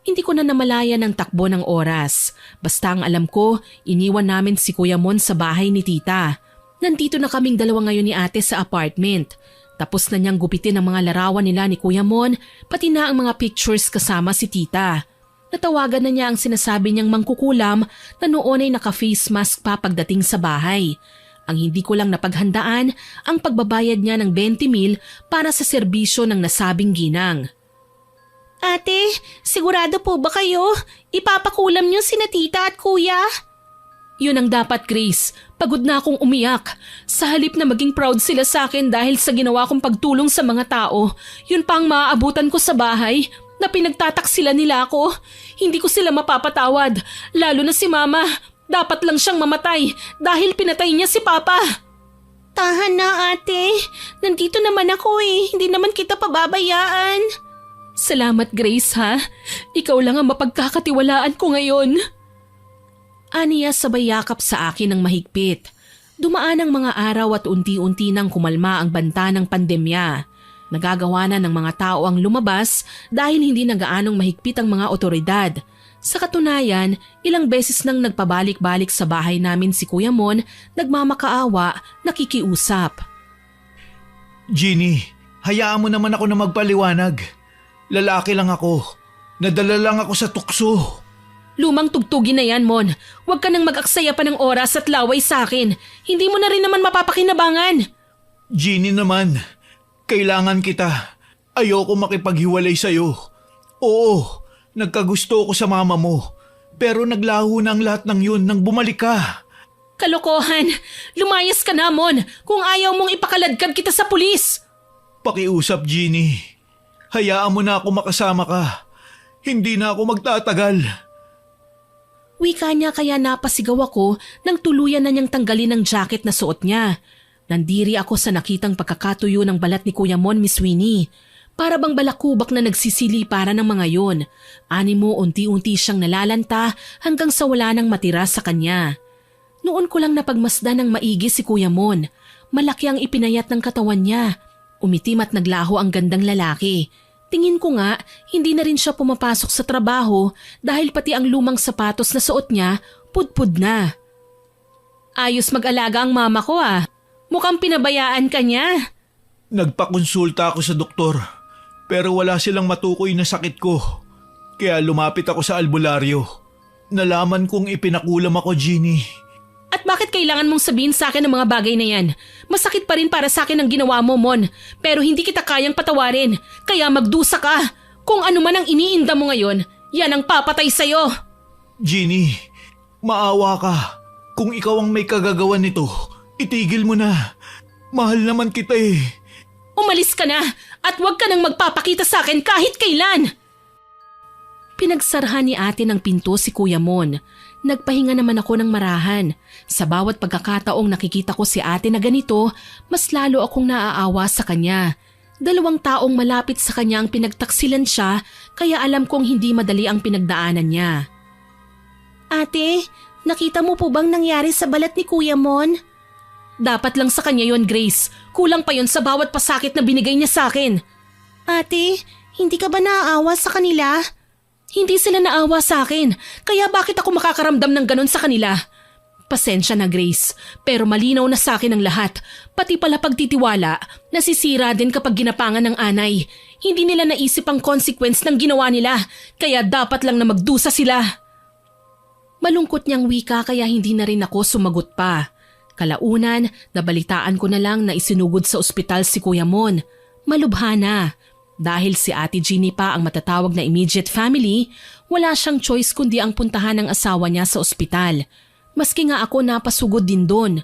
Hindi ko na namalayan ang takbo ng oras. Basta ang alam ko, iniwan namin si Kuya Mon sa bahay ni tita. Nandito na kaming dalawa ngayon ni ate sa apartment. Tapos na niyang gupitin ang mga larawan nila ni Kuya Mon, pati na ang mga pictures kasama si tita. Natawagan na niya ang sinasabi niyang mangkukulam na noon ay naka-face mask pa pagdating sa bahay. Ang hindi ko lang napaghandaan ang pagbabayad niya ng 20,000 para sa serbisyo ng nasabing ginang. Ate, sigurado po ba kayo? Ipapakulam niyo sina tita at kuya? Yun ang dapat, Grace. Pagod na akong umiyak. Sa halip na maging proud sila sa akin dahil sa ginawa kong pagtulong sa mga tao, yun pa ang maaabutan ko sa bahay na pinagtataksilan nila ako. Hindi ko sila mapapatawad, lalo na si Mama. Dapat lang siyang mamatay dahil pinatay niya si Papa. Tahan na, ate. Nandito naman ako eh. Hindi naman kita pababayaan. Salamat, Grace, ha? Ikaw lang ang mapagkakatiwalaan ko ngayon. Aniya sabay yakap sa akin ng mahigpit. Dumaan ang mga araw at unti-unti nang kumalma ang banta ng pandemya. Nagagawa na ng mga tao ang lumabas dahil hindi na gaanong mahigpit ang mga otoridad. Sa katunayan, ilang beses nang nagpabalik-balik sa bahay namin si Kuya Mon, nagmamakaawa, nakikiusap. Jeannie, hayaan mo naman ako na magpaliwanag. Lalaki lang ako. Nadala lang ako sa tukso. Lumang tugtugin na yan, Mon. Huwag ka nang mag-aksaya pa ng oras at laway sa akin. Hindi mo na rin naman mapapakinabangan. Jeannie naman, kailangan kita. Ayoko makipaghiwalay sa'yo. Oo, nagkagusto ko sa mama mo. Pero naglaho na ang lahat ng yun nang bumalik ka. Kalokohan! Lumayas ka na, Mon, kung ayaw mong ipakaladkad kita sa pulis! Pakiusap, Jeannie. Hayaan mo na ako makasama ka. Hindi na ako magtatagal. Wika niya kaya napasigaw ako nang tuluyan na niyang tanggalin ang jacket na suot niya. Nandiri ako sa nakitang pagkakatuyo ng balat ni Kuya Mon, Miss Winnie. Para bang balakubak na nagsisiliparan ng mga yon. Animo unti-unti siyang nalalanta hanggang sa wala nang matira sa kanya. Noon ko lang napagmasdan ng maigi si Kuya Mon. Malaki ang ipinayat ng katawan niya. Umitim at naglaho ang gandang lalaki. Tingin ko nga, hindi na rin siya pumapasok sa trabaho dahil pati ang lumang sapatos na suot niya, pudpud na. Ayos mag-alaga ang mama ko ah. Mukhang pinabayaan ka niya. Nagpakonsulta ako sa doktor, pero wala silang matukoy na sakit ko. Kaya lumapit ako sa albularyo. Nalaman kong ipinakulam ako, Jeannie. At bakit kailangan mong sabihin sa akin ang mga bagay na yan? Masakit pa rin para sa akin ang ginawa mo, Mon. Pero hindi kita kayang patawarin. Kaya magdusa ka. Kung ano man ang iniinda mo ngayon, yan ang papatay sa'yo. Jeannie, maawa ka. Kung ikaw ang may kagagawan nito, itigil mo na. Mahal naman kita eh. Umalis ka na at huwag ka nang magpapakita sa akin kahit kailan. Pinagsarhan ni ate ng pinto si Kuya Mon. Nagpahinga naman ako ng marahan. Sa bawat pagkakataong nakikita ko si ate na ganito, mas lalo akong naaawa sa kanya. 2 taong malapit sa kanya ang pinagtaksilan siya, kaya alam kong hindi madali ang pinagdaanan niya. Ate, nakita mo po bang nangyari sa balat ni Kuya Mon? Dapat lang sa kanya yon, Grace. Kulang pa yon sa bawat pasakit na binigay niya sa akin. Ate, hindi ka ba naaawa sa kanila? Hindi sila naawa sa akin, kaya bakit ako makakaramdam ng ganon sa kanila? Pasensya na, Grace, pero malinaw na sa akin ang lahat. Pati pala pagtitiwala, nasisira din kapag ginapangan ng anay. Hindi nila naisip ang consequence ng ginawa nila, kaya dapat lang na magdusa sila. Malungkot niyang wika kaya hindi na rin ako sumagot pa. Kalaunan, nabalitaan ko na lang na isinugod sa ospital si Kuya Mon. Malubha na. Dahil si Ate Jeannie pa ang matatawag na immediate family, wala siyang choice kundi ang puntahan ng asawa niya sa ospital. Maski nga ako napasugod din doon.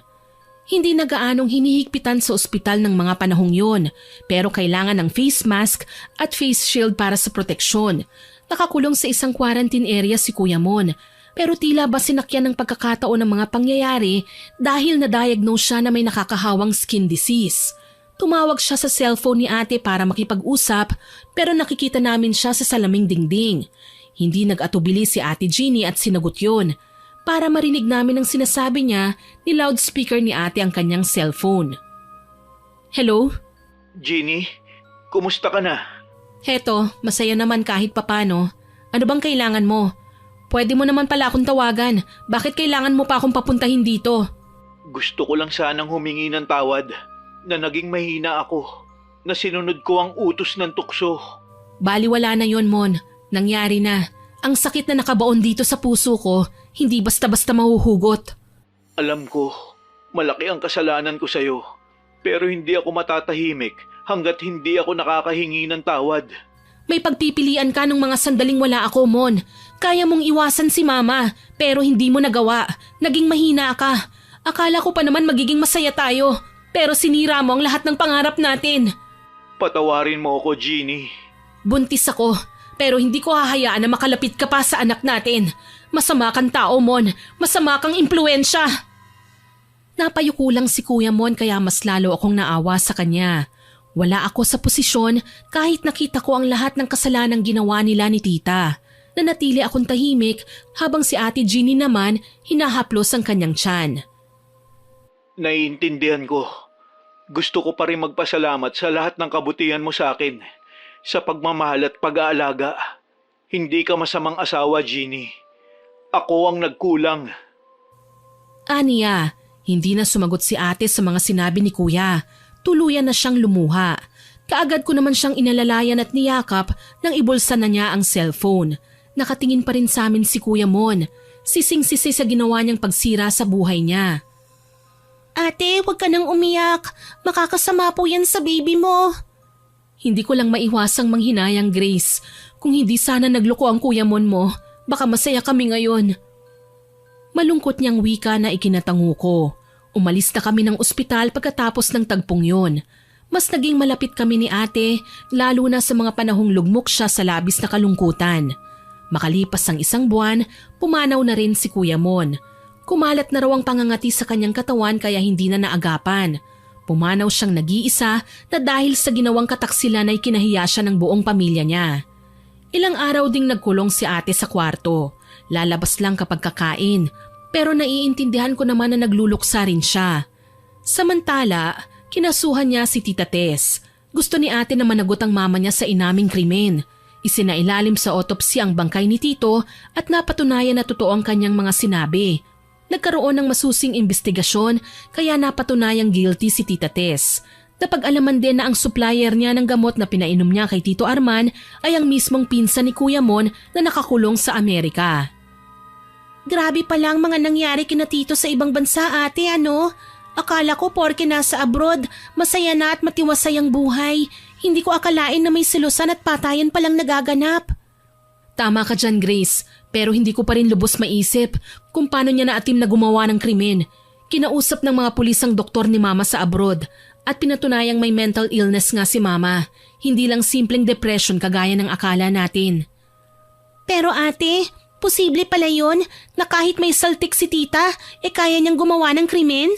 Hindi na gaanong hinihigpitan sa ospital ng mga panahong yon, pero kailangan ng face mask at face shield para sa proteksyon. Nakakulong sa isang quarantine area si Kuya Mon, pero tila ba sinakyan ng pagkakataon ng mga pangyayari dahil na-diagnose siya na may nakakahawang skin disease. Tumawag siya sa cellphone ni ate para makipag-usap pero nakikita namin siya sa salaming dingding. Hindi nag-atubili si Ate Jeannie at sinagot yun. Para marinig namin ang sinasabi niya, ni loudspeaker ni ate ang kanyang cellphone. Hello? Jeannie, kumusta ka na? Heto, masaya naman kahit papano. Ano bang kailangan mo? Pwede mo naman pala akong tawagan. Bakit kailangan mo pa akong papuntahin dito? Gusto ko lang sanang humingi ng tawad na naging mahina ako, na sinunod ko ang utos ng tukso. Baliwala na yon, Mon. Nangyari na. Ang sakit na nakabaon dito sa puso ko, hindi basta-basta mahuhugot. Alam ko, malaki ang kasalanan ko sa'yo, pero hindi ako matatahimik hanggat hindi ako nakakahingi ng tawad. May pagpipilian ka ng mga sandaling wala ako, Mon. Kaya mong iwasan si Mama, pero hindi mo nagawa. Naging mahina ka. Akala ko pa naman magiging masaya tayo. Pero sinira mo ang lahat ng pangarap natin. Patawarin mo ako, Jeannie. Buntis ako, pero hindi ko hahayaan na makalapit ka pa sa anak natin. Masama kang tao, Mon. Masama kang impluensya. Napayuko lang si Kuya Mon kaya mas lalo akong naawa sa kanya. Wala ako sa posisyon kahit nakita ko ang lahat ng kasalanang ginawa nila ni tita. Nanatili akong tahimik habang si Ate Jeannie naman hinahaplos ang kanyang tiyan. Naiintindihan ko. Gusto ko pa rin magpasalamat sa lahat ng kabutihan mo sa akin. Sa pagmamahal at pag-aalaga. Hindi ka masamang asawa, Jeannie. Ako ang nagkulang. Aniya, hindi na sumagot si ate sa mga sinabi ni kuya. Tuluyan na siyang lumuha. Kaagad ko naman siyang inalalayan at niyakap nang ibulsa na niya ang cellphone. Nakatingin pa rin sa amin si Kuya Mon. Sising-sisi sa ginawa niyang pagsira sa buhay niya. Ate, huwag ka nang umiyak. Makakasama po yan sa baby mo. Hindi ko lang maiwasang manghinayang, Grace. Kung hindi sana nagloko ang Kuya Mon mo, baka masaya kami ngayon. Malungkot niyang wika na ikinatango ko. Umalis na kami ng ospital pagkatapos ng tagpong yon. Mas naging malapit kami ni ate, lalo na sa mga panahong lugmok siya sa labis na kalungkutan. Makalipas ang 1 buwan, pumanaw na rin si Kuya Mon. Kumalat na raw ang pangangati sa kanyang katawan kaya hindi na naagapan. Pumanaw siyang nag-iisa na dahil sa ginawang kataksilan ay kinahiya siya ng buong pamilya niya. Ilang araw ding nagkulong si ate sa kwarto. Lalabas lang kapag kakain, pero naiintindihan ko naman na nagluluksa rin siya. Samantala, kinasuhan niya si Tita Tess. Gusto ni ate na managot ang mama niya sa inaming krimen. Isinailalim sa autopsy ang bangkay ni Tito at napatunayan na totoo ang kanyang mga sinabi. Nagkaroon ng masusing investigasyon kaya napatunayang guilty si Tita Tess. Napag-alaman din na ang supplier niya ng gamot na pinainom niya kay Tito Arman ay ang mismong pinsan ni Kuya Mon na nakakulong sa Amerika. Grabe pala ang mga nangyari kina Tito sa ibang bansa, ate, ano? Akala ko porke nasa abroad, masaya na at matiwasay ang buhay. Hindi ko akalain na may selusan at patayan palang nagaganap. Tama ka dyan, Grace, pero hindi ko pa rin lubos maisip kung paano niya naatim na gumawa ng krimen. Kinausap ng mga pulis ang doktor ni Mama sa abroad at pinatunayang may mental illness nga si Mama. Hindi lang simpleng depression kagaya ng akala natin. Pero ate, posible pala yun na kahit may saltik si tita, kaya niyang gumawa ng krimen?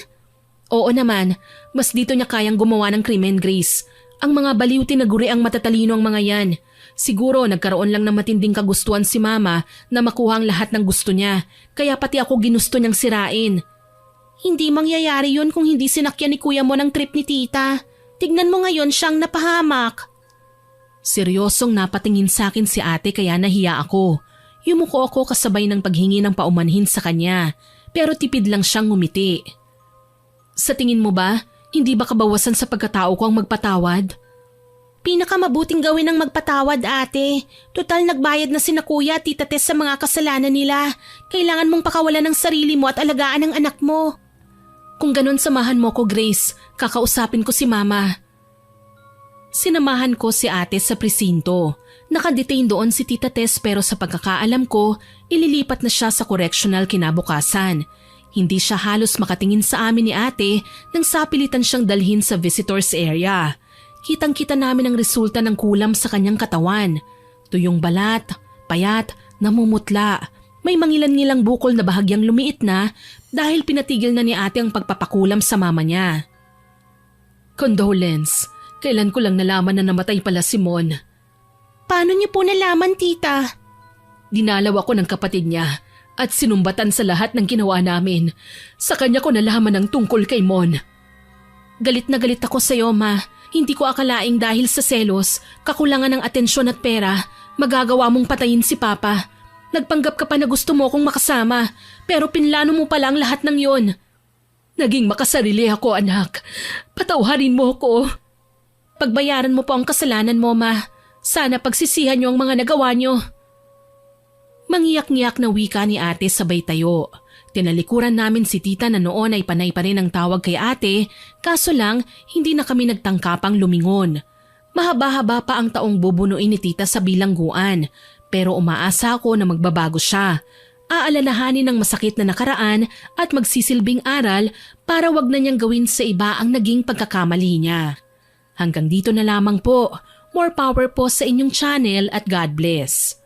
Oo naman, mas dito niya kayang gumawa ng krimen, Grace. Ang mga baliw tinaguri ang matatalino ang mga yan. Siguro nagkaroon lang ng matinding kagustuhan si Mama na makuha ang lahat ng gusto niya, kaya pati ako ginusto niyang sirain. Hindi mangyayari yun kung hindi sinakyan ni Kuya mo ng trip ni tita. Tignan mo ngayon siyang napahamak. Seryosong napatingin sa akin si ate kaya nahiya ako. Yumuko ako kasabay ng paghingi ng paumanhin sa kanya, pero tipid lang siyang ngumiti. Sa tingin mo ba, hindi ba kabawasan sa pagkatao ko ang magpatawad? Pinakamabuting gawin ang magpatawad, ate. Total nagbayad na sina Kuya at Tita Tess sa mga kasalanan nila. Kailangan mong pakawalan ng sarili mo at alagaan ang anak mo. Kung ganun, samahan mo ko, Grace. Kakausapin ko si Mama. Sinamahan ko si ate sa presinto. Nakadetain doon si Tita Tess pero sa pagkakaalam ko, ililipat na siya sa correctional kinabukasan. Hindi siya halos makatingin sa amin ni ate nang sapilitan siyang dalhin sa visitors area. Kitang-kita namin ang resulta ng kulam sa kanyang katawan. Tuyong balat, payat, namumutla. May mangilan-ngilang bukol na bahagyang lumiit na dahil pinatigil na ni ate ang pagpapakulam sa mama niya. Condolence, kailan ko lang nalaman na namatay pala si Mon. Paano niyo po nalaman, tita? Dinalaw ako ng kapatid niya at sinumbatan sa lahat ng ginawa namin. Sa kanya ko nalaman ang tungkol kay Mon. Galit na galit ako sa iyo, Ma. Hindi ko akalaing dahil sa selos, kakulangan ng atensyon at pera, magagawa mong patayin si Papa. Nagpanggap ka pa na gusto mo akong makasama, pero pinlano mo pala ang lahat ng yon. Naging makasarili ako, anak. Patawarin mo ko. Pagbayaran mo po ang kasalanan mo, Ma. Sana pagsisihan niyo ang mga nagawa niyo. Mangiyak-ngiyak na wika ni ate sabay tayo. Tinalikuran namin si tita na noon ay panay pa rin ang tawag kay ate, kaso lang hindi na kami nagtangkapang lumingon. Mahaba-haba pa ang taong bubunuin ni tita sa bilangguan, pero umaasa ako na magbabago siya. Aalalahanin ng masakit na nakaraan at magsisilbing aral para wag na niyang gawin sa iba ang naging pagkakamali niya. Hanggang dito na lamang po. More power po sa inyong channel at God bless.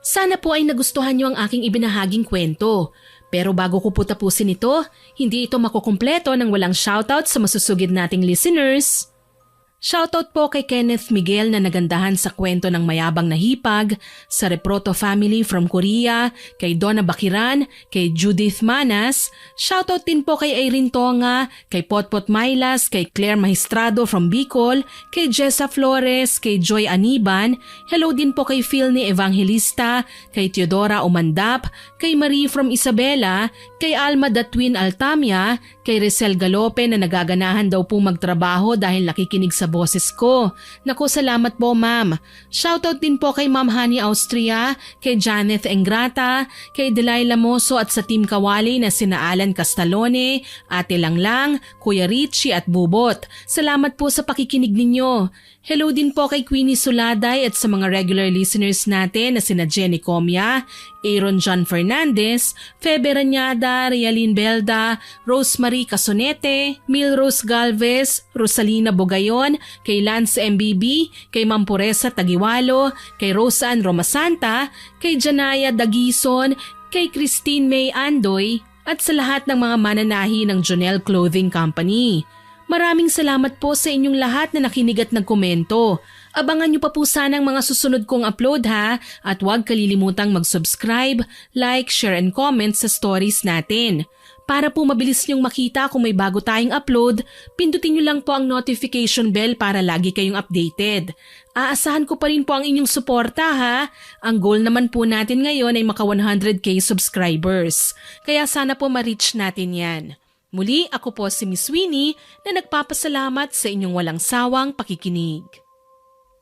Sana po ay nagustuhan niyo ang aking ibinahaging kwento. Pero bago ko po tapusin ito, hindi ito makukumpleto nang walang shoutout sa masusugid nating listeners. Shoutout po kay Kenneth Miguel na nagandahan sa kwento ng mayabang na hipag, sa Reproto family from Korea, kay Donna Bakiran, kay Judith Manas. Shoutout din po kay Irene Tonga, kay Potpot Mylas, kay Claire Magistrado from Bicol, kay Jessa Flores, kay Joy Aniban. Hello din po kay Phil ni Evangelista, kay Teodora Umandap, kay Marie from Isabela, kay Alma the Twin Altamia, kay Rizal Galope na nagaganahan daw pong magtrabaho dahil nakikinig sa boses ko. Naku, salamat po ma'am. Shoutout din po kay Ma'am Honey Austria, kay Janeth Engrata, kay Delilah Moso at sa Team Kawali na sina Alan Castalone, Ate Langlang, Kuya Richie at Bubot. Salamat po sa pakikinig ninyo. Hello din po kay Queenie Suladay at sa mga regular listeners natin na sina Jenny Comia, Aaron John Fernandez, Febe Ranyada, Rialyn Belda, Rosemary Casonete, Milrose Galvez, Rosalina Bogayon, kay Lance MBB, kay Mampuresa Tagiwalo, kay Roseanne Romasanta, kay Janaya Dagison, kay Christine May Andoy, at sa lahat ng mga mananahi ng Jonel Clothing Company. Maraming salamat po sa inyong lahat na nakinig at nagkomento. Abangan niyo pa po sana ang mga susunod kong upload ha, at huwag kalilimutang mag-subscribe, like, share and comment sa stories natin. Para po mabilis niyong makita kung may bago tayong upload, pindutin niyo lang po ang notification bell para lagi kayong updated. Aasahan ko pa rin po ang inyong suporta ha. Ang goal naman po natin ngayon ay maka 100k subscribers. Kaya sana po ma-reach natin yan. Muli, ako po si Miss Winnie na nagpapasalamat sa inyong walang sawang pakikinig.